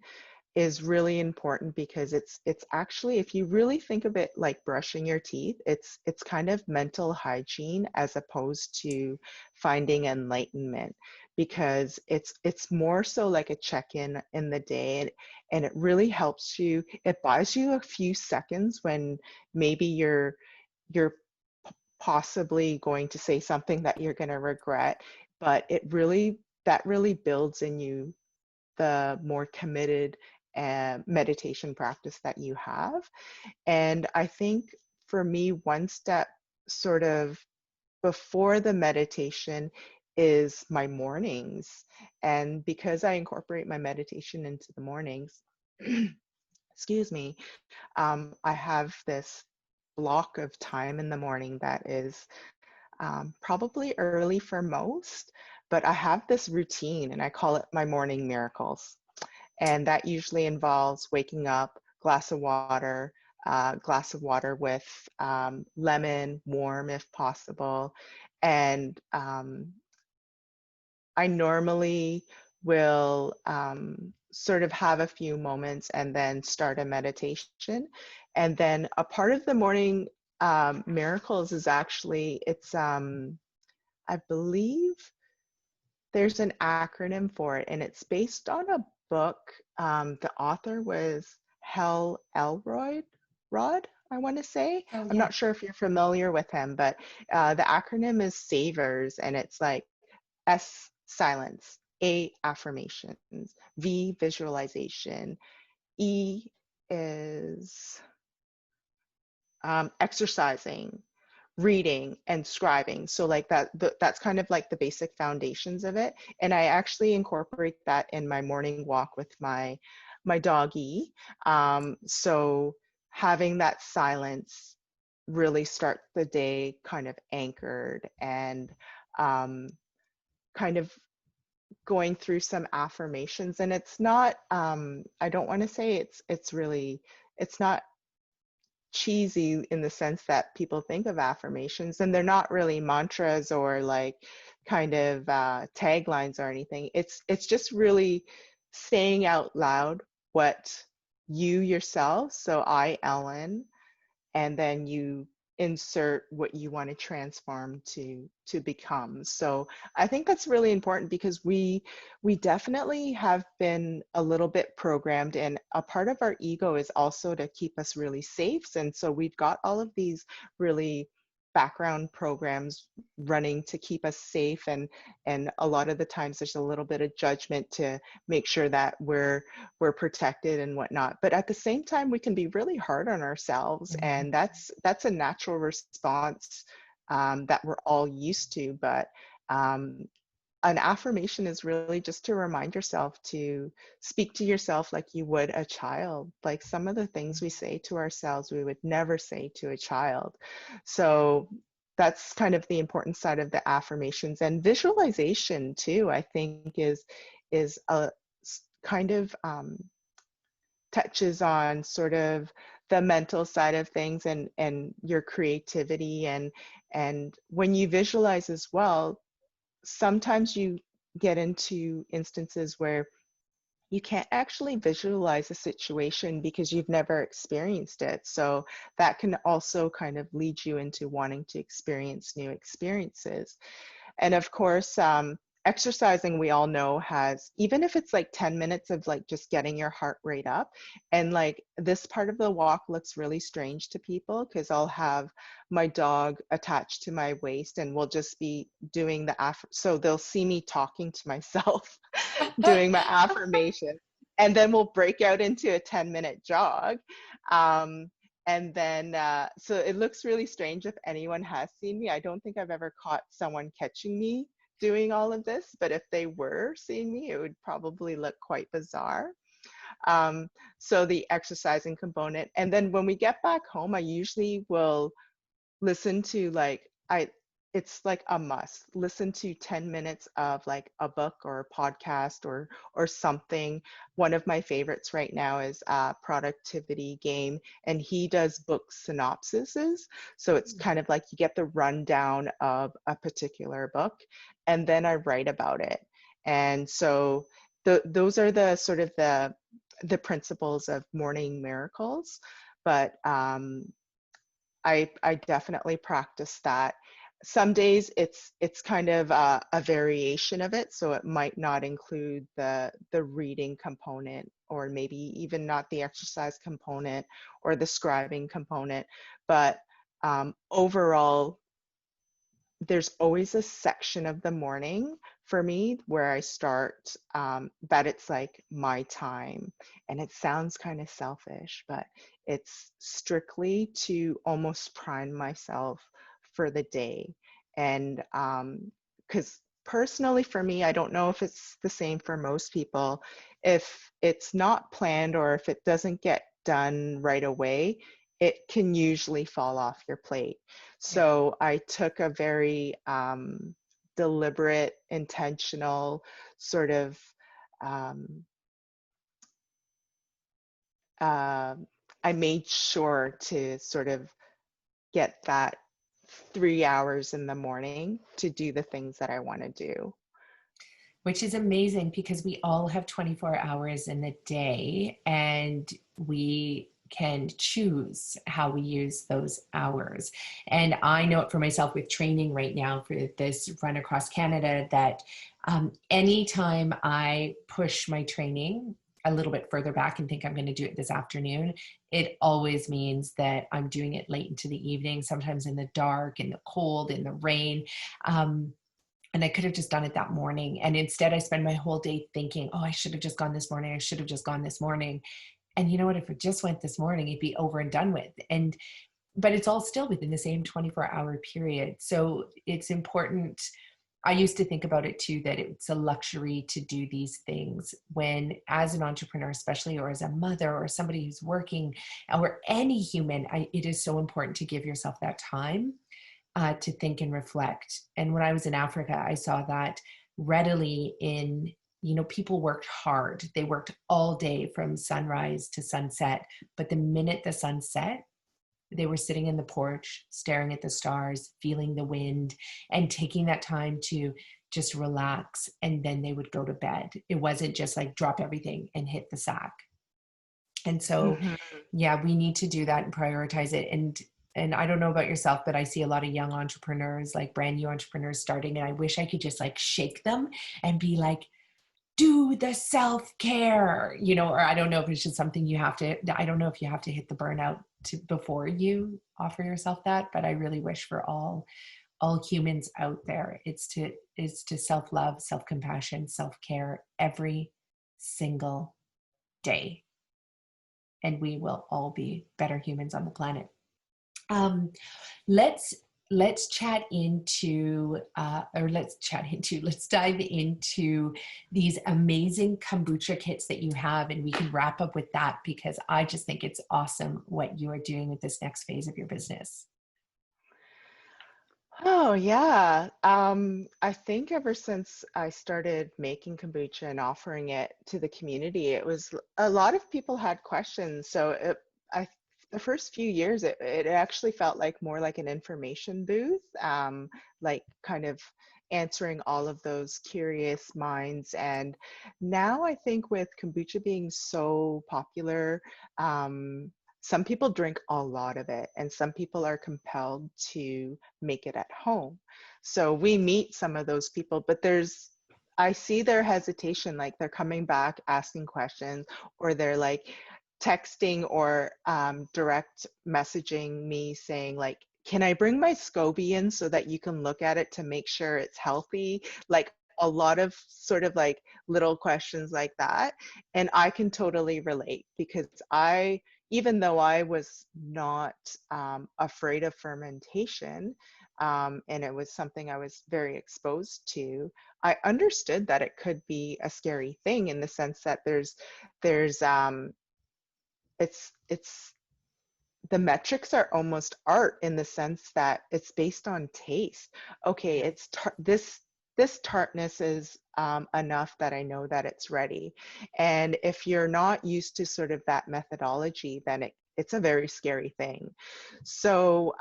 S1: is really important, because it's actually, if you really think of it like brushing your teeth, it's kind of mental hygiene as opposed to finding enlightenment, because it's more so like a check-in in the day, and it really helps you. It buys you a few seconds when maybe you're possibly going to say something that you're going to regret, but that really builds in you the more committed meditation practice that you have. And I think for me, one step sort of before the meditation is my mornings. And because I incorporate my meditation into the mornings, excuse me, I have this block of time in the morning that is probably early for most, but I have this routine and I call it my morning miracles. And that usually involves waking up, glass of water with lemon, warm if possible. And I normally will sort of have a few moments and then start a meditation. And then a part of the morning miracles is actually, I believe there's an acronym for it, and it's based on a book. The author was Hal Elrod, I want to say.
S2: Oh,
S1: I'm
S2: yeah.
S1: not sure if you're familiar with him, but the acronym is SAVERS, and it's like S, silence, A, affirmations, V, visualization, E is exercising, reading, and scribing. So like that's kind of like the basic foundations of it. And I actually incorporate that in my morning walk with my doggy. So having that silence really starts the day kind of anchored and kind of going through some affirmations, and it's not, I don't want to say it's really, it's not cheesy in the sense that people think of affirmations, and they're not really mantras or like kind of taglines or anything. It's just really saying out loud what you yourself, so I, Ellen, and then you insert what you want to transform to become. So I think that's really important because we definitely have been a little bit programmed, and a part of our ego is also to keep us really safe. And so we've got all of these really background programs running to keep us safe, and a lot of the times there's a little bit of judgment to make sure that we're protected and whatnot. But at the same time, we can be really hard on ourselves, and that's a natural response that we're all used to. But an affirmation is really just to remind yourself to speak to yourself like you would a child. Like some of the things we say to ourselves, we would never say to a child. So that's kind of the important side of the affirmations. And visualization too, I think is a kind of touches on sort of the mental side of things, and your creativity, and when you visualize as well, sometimes you get into instances where you can't actually visualize a situation because you've never experienced it. So that can also kind of lead you into wanting to experience new experiences. And of course, exercising, we all know, has, even if it's like 10 minutes of like just getting your heart rate up, and like this part of the walk looks really strange to people because I'll have my dog attached to my waist and we'll just be doing so they'll see me talking to myself doing my affirmation, and then we'll break out into a 10-minute jog. And then, so it looks really strange if anyone has seen me. I don't think I've ever caught someone catching me doing all of this, but if they were seeing me, it would probably look quite bizarre. So the exercising component. And then when we get back home, I usually will listen to it's like a must. Listen to 10 minutes of like a book or a podcast or something. One of my favorites right now is Productivity Game, and he does book synopsises. So it's kind of like you get the rundown of a particular book, and then I write about it. And so those are the sort of the principles of morning miracles. But I definitely practice that. Some days it's kind of a variation of it, so it might not include the reading component, or maybe even not the exercise component or the scribing component. But overall, there's always a section of the morning for me where I start that it's like my time. And it sounds kind of selfish, but it's strictly to almost prime myself for the day. And because personally for me, I don't know if it's the same for most people, if it's not planned or if it doesn't get done right away, it can usually fall off your plate. So I took a very deliberate, intentional sort of, I made sure to sort of get that 3 hours in the morning to do the things that I want to do.
S2: Which is amazing because we all have 24 hours in a day, and we can choose how we use those hours. And I know it for myself with training right now for this run across Canada, that anytime I push my training a little bit further back and think I'm going to do it this afternoon, it always means that I'm doing it late into the evening, sometimes in the dark, in the cold, in the rain. And I could have just done it that morning. And instead I spend my whole day thinking, oh, I should have just gone this morning. I should have just gone this morning. And you know what, if it just went this morning, it'd be over and done with. But it's all still within the same 24-hour period. So it's important. I used to think about it too, that it's a luxury to do these things when, as an entrepreneur, especially, or as a mother or somebody who's working, or any human, it is so important to give yourself that time to think and reflect. And when I was in Africa, I saw that readily in, people worked hard. They worked all day from sunrise to sunset. But the minute the sun set, they were sitting in the porch, staring at the stars, feeling the wind, and taking that time to just relax. And then they would go to bed. It wasn't just like drop everything and hit the sack. And so,
S1: Hmm.
S2: yeah, we need to do that and prioritize it. And I don't know about yourself, but I see a lot of young entrepreneurs, like brand new entrepreneurs starting, and I wish I could just like shake them and be like, do the self-care, or I don't know if it's just something I don't know if you have to hit the burnout before you offer yourself that, but I really wish for all humans out there, is to self-love, self-compassion, self-care every single day. And we will all be better humans on the planet. Um, let's let's chat into let's dive into these amazing kombucha kits that you have, and we can wrap up with that because I just think it's awesome what you are doing with this next phase of your business.
S1: Oh, yeah. I think ever since I started making kombucha and offering it to the community, it was a lot of people had questions. So I, the first few years, it actually felt like more like an information booth, like kind of answering all of those curious minds. And now I think with kombucha being so popular, some people drink a lot of it, and some people are compelled to make it at home. So we meet some of those people, but I see their hesitation, like they're coming back asking questions, or they're like texting or direct messaging me saying like, can I bring my SCOBY in so that you can look at it to make sure it's healthy? Like a lot of sort of like little questions like that. And I can totally relate because even though I was not afraid of fermentation, and it was something I was very exposed to, I understood that it could be a scary thing in the sense that there's it's the metrics are almost art in the sense that it's based on taste. Okay, this tartness is enough that I know that it's ready. And if you're not used to sort of that methodology, then it's a very scary thing. So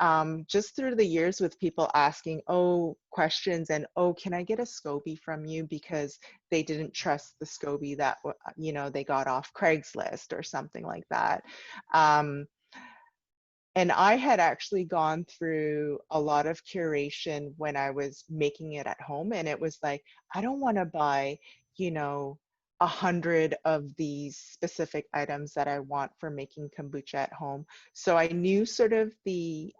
S1: just through the years with people asking, questions and, can I get a SCOBY from you? Because they didn't trust the SCOBY that, they got off Craigslist or something like that. And I had actually gone through a lot of curation when I was making it at home. And it was like, I don't want to buy, 100 of these specific items that I want for making kombucha at home. So I knew sort of the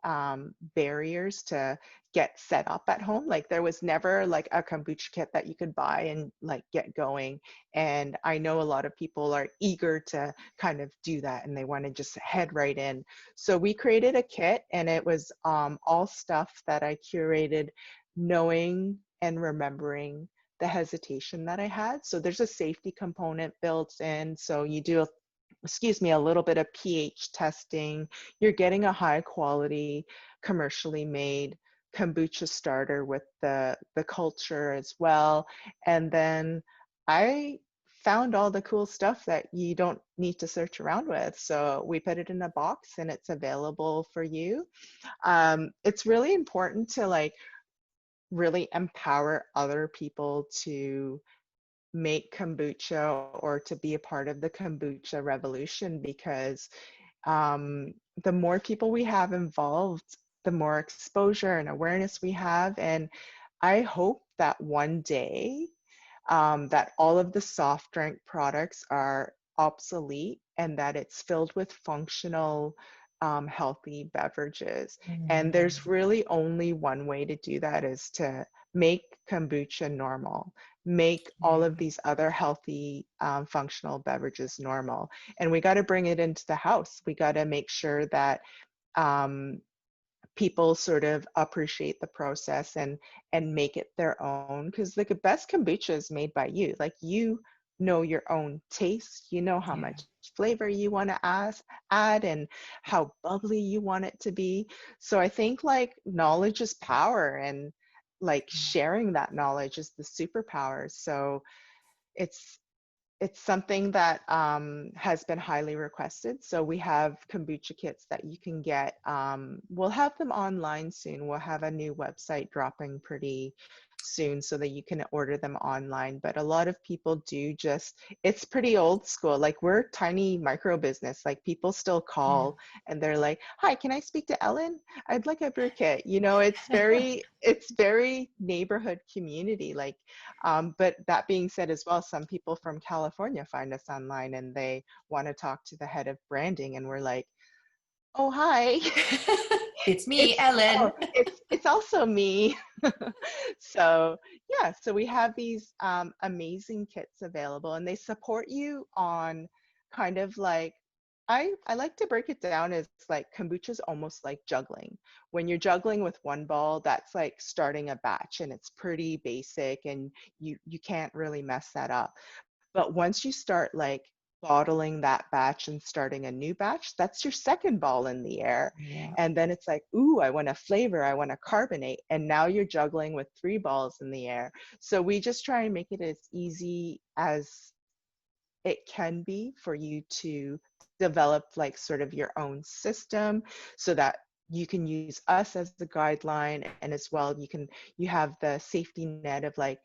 S1: barriers to get set up at home. Like there was never like a kombucha kit that you could buy and like get going. And I know a lot of people are eager to kind of do that and they want to just head right in. So we created a kit, and it was all stuff that I curated, knowing and remembering the hesitation that I had. So there's a safety component built in. So you do a little bit of pH testing. You're getting a high quality, commercially made kombucha starter with the culture as well. And then I found all the cool stuff that you don't need to search around with. So we put it in a box and it's available for you. It's really important to like really empower other people to make kombucha or to be a part of the kombucha revolution, because the more people we have involved, the more exposure and awareness we have. And I hope that one day that all of the soft drink products are obsolete and that it's filled with functional, healthy beverages. And
S2: Mm,
S1: there's really only one way to do that, is to make kombucha normal, make all of
S2: yeah.
S1: these other healthy, functional beverages normal. And we got to bring it into the house. We got to make sure that um, people sort of appreciate the process and make it their own, because the best kombucha is made by you. Like, you know your own taste, you know how
S2: Yeah.
S1: much flavor you want to add and how bubbly you want it to be. So I think like knowledge is power, and like sharing that knowledge is the superpower. So it's it's something that has been highly requested. So we have kombucha kits that you can get. We'll have them online soon. We'll have a new website dropping pretty soon so that you can order them online. But a lot of people do just, it's pretty old school. Like we're a tiny micro business. Like people still
S2: Yeah.
S1: call and they're like, "Hi, can I speak to Ellen? I'd like a brew kit." You know, it's very neighborhood community. Like but that being said as well, some people from California find us online and they want to talk to the head of branding, and we're like, "Oh, hi."
S2: It's me, Ellen.
S1: It's also me. So yeah, so we have these amazing kits available, and they support you on kind of like, I like to break it down as like kombucha is almost like juggling. When you're juggling with one ball, that's like starting a batch, and it's pretty basic, and you can't really mess that up. But once you start like bottling that batch and starting a new batch, that's your second ball in the air.
S2: Yeah.
S1: And then it's like, ooh, I want to flavor, I want to carbonate. And now you're juggling with three balls in the air. So we just try and make it as easy as it can be for you to develop like sort of your own system so that you can use us as the guideline, and as well you have the safety net of like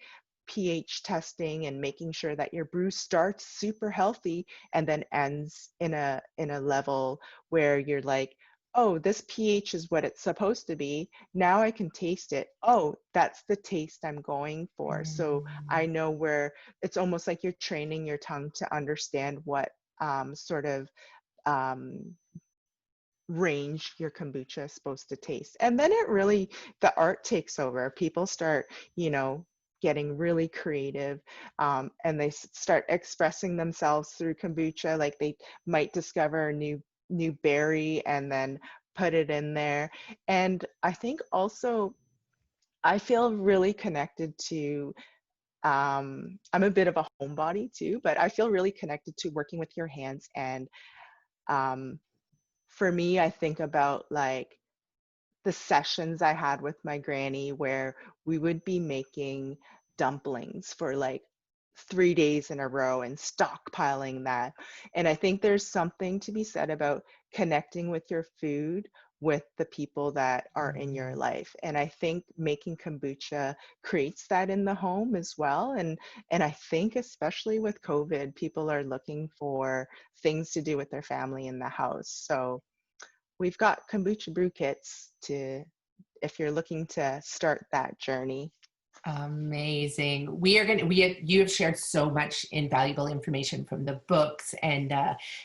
S1: pH testing and making sure that your brew starts super healthy and then ends in a level where you're like, oh, this pH is what it's supposed to be. Now I can taste it. Oh, that's the taste I'm going for. So I know where it's almost like you're training your tongue to understand what sort of um, range your kombucha is supposed to taste. And then it really, the art takes over. People start, you know, getting really creative, and they start expressing themselves through kombucha. Like they might discover a new berry and then put it in there. And I think also I feel really connected to I'm a bit of a homebody too, but I feel really connected to working with your hands. And um, for me, I think about like the sessions I had with my granny where we would be making dumplings for like 3 days in a row and stockpiling that. And I think there's something to be said about connecting with your food with the people that are in your life. And I think making kombucha creates that in the home as well. And I think especially with COVID, people are looking for things to do with their family in the house. So we've got kombucha brew kits to, if you're looking to start that journey.
S2: Amazing. You have shared so much invaluable information from the books. And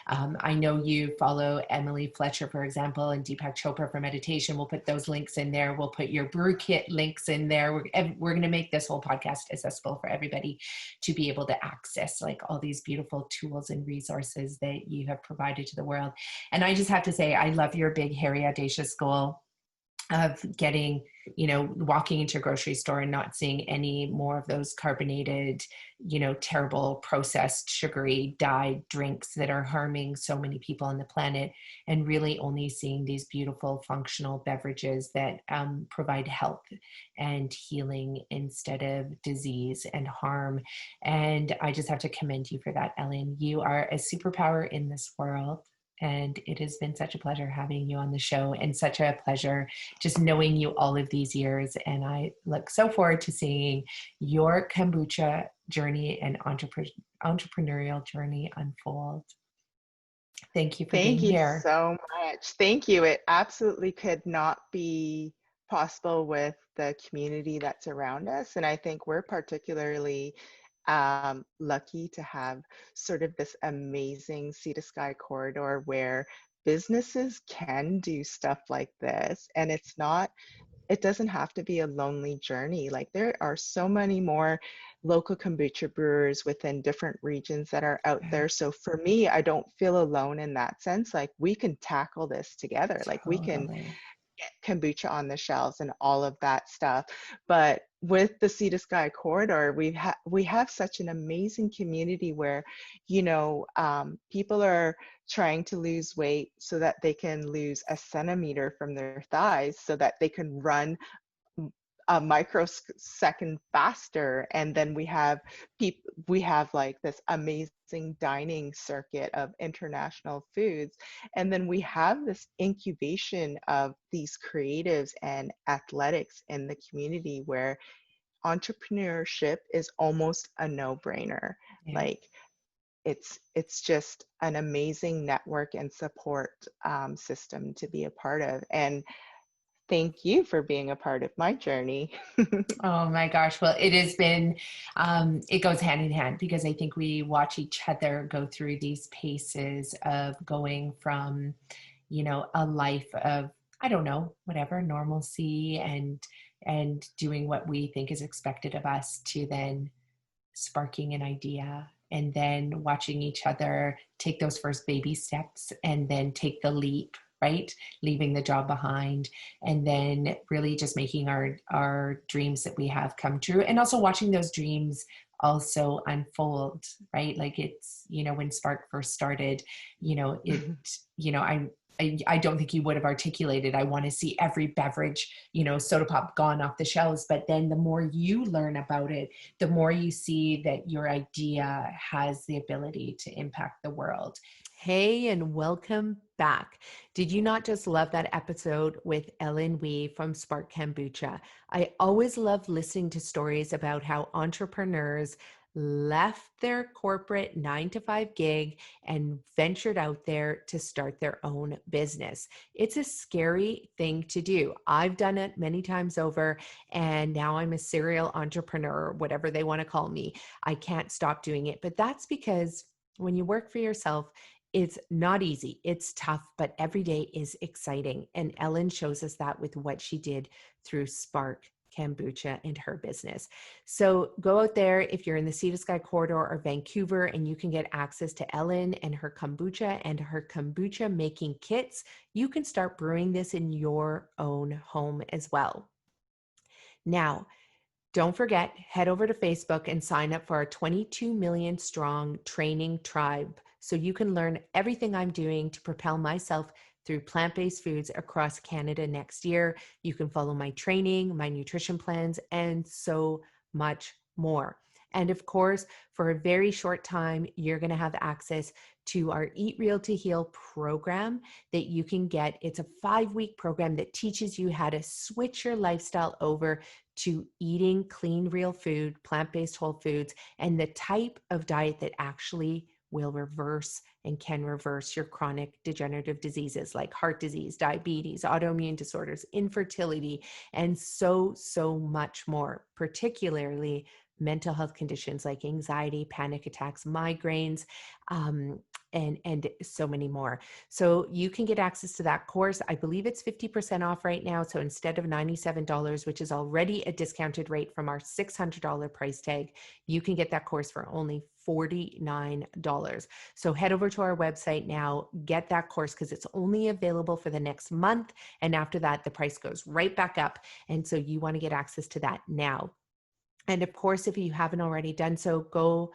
S2: I know you follow Emily Fletcher, for example, and Deepak Chopra for meditation. We'll put those links in there. We'll put your brew kit links in there. We're going to make this whole podcast accessible for everybody to be able to access like all these beautiful tools and resources that you have provided to the world. And I just have to say, I love your big, hairy, audacious goal of getting, walking into a grocery store and not seeing any more of those carbonated, terrible processed sugary dyed drinks that are harming so many people on the planet, and really only seeing these beautiful functional beverages that provide health and healing instead of disease and harm. And I just have to commend you for that, Ellen. You are a superpower in this world. And it has been such a pleasure having you on the show, and such a pleasure just knowing you all of these years. And I look so forward to seeing your kombucha journey and entrepreneurial journey unfold. Thank you for
S1: Thank
S2: being
S1: you
S2: here.
S1: so much. Thank you. It absolutely could not be possible with the community that's around us. And I think we're particularly lucky to have sort of this amazing sea to sky corridor where businesses can do stuff like this. And it doesn't have to be a lonely journey. Like there are so many more local kombucha brewers within different regions that are out there. So for me, I don't feel alone in that sense. Like we can tackle this together. Like we can
S2: Totally.
S1: get kombucha on the shelves and all of that stuff. But with the Sea to Sky corridor, we have such an amazing community where, people are trying to lose weight so that they can lose a centimeter from their thighs so that they can run a microsecond faster. And then we have like this amazing dining circuit of international foods. And then we have this incubation of these creatives and athletics in the community where entrepreneurship is almost a no-brainer.
S2: Yeah.
S1: Like it's just an amazing network and support system to be a part of. And thank you for being a part of my journey.
S2: Oh my gosh. Well, it has been, it goes hand in hand because I think we watch each other go through these paces of going from, a life of, I don't know, whatever, normalcy and doing what we think is expected of us to then sparking an idea and then watching each other take those first baby steps and then take the leap, right, leaving the job behind, and then really just making our dreams that we have come true, and also watching those dreams also unfold, right? Like it's, when Spark first started, it, I don't think you would have articulated, I want to see every beverage, soda pop gone off the shelves. But then the more you learn about it, the more you see that your idea has the ability to impact the world. Hey, and welcome back. Did you not just love that episode with Ellen Wee from Spark Kombucha? I always love listening to stories about how entrepreneurs left their corporate 9-to-5 gig and ventured out there to start their own business. It's a scary thing to do. I've done it many times over, and now I'm a serial entrepreneur, whatever they want to call me. I can't stop doing it. But that's because when you work for yourself, it's not easy. It's tough, but every day is exciting. And Ellen shows us that with what she did through Spark Kombucha and her business. So go out there if you're in the Sea to Sky corridor or Vancouver, and you can get access to Ellen and her kombucha and her kombucha making kits. You can start brewing this in your own home as well. Now, don't forget, head over to Facebook and sign up for our 22 million strong training tribe so you can learn everything I'm doing to propel myself through plant-based foods across Canada next year. You can follow my training, my nutrition plans, and so much more. And of course, for a very short time, you're going to have access to our Eat Real to Heal program that you can get. It's a 5-week program that teaches you how to switch your lifestyle over to eating clean, real food, plant-based whole foods, and the type of diet that actually will reverse and can reverse your chronic degenerative diseases like heart disease, diabetes, autoimmune disorders, infertility, and so much more, particularly mental health conditions like anxiety, panic attacks, migraines, and so many more. So you can get access to that course. I believe it's 50% off right now. So instead of $97, which is already a discounted rate from our $600 price tag, you can get that course for only $49. So head over to our website now, get that course because it's only available for the next month. And after that, the price goes right back up. And so you want to get access to that now. And of course, if you haven't already done so, go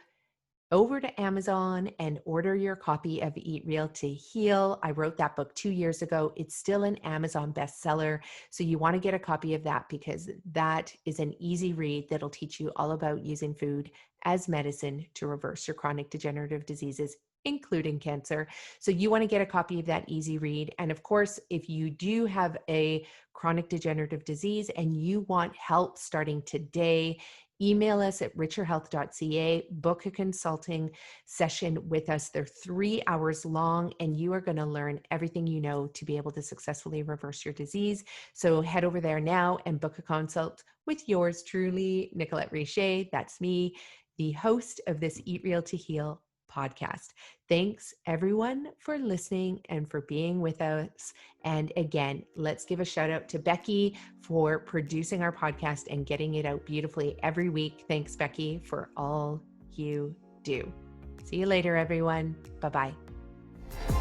S2: over to Amazon and order your copy of Eat Real to Heal. I wrote that book 2 years ago. It's still an Amazon bestseller. So you want to get a copy of that because that is an easy read that'll teach you all about using food as medicine to reverse your chronic degenerative diseases, including cancer. So you want to get a copy of that easy read. And of course, if you do have a chronic degenerative disease and you want help starting today, email us at richerhealth.ca, book a consulting session with us. They're 3 hours long, and you are going to learn everything you know to be able to successfully reverse your disease. So head over there now and book a consult with yours truly, Nicolette Richer. That's me, the host of this Eat Real to Heal podcast. Thanks everyone for listening and for being with us. And again, let's give a shout out to Becky for producing our podcast and getting it out beautifully every week. Thanks, Becky, for all you do. See you later, everyone. Bye-bye.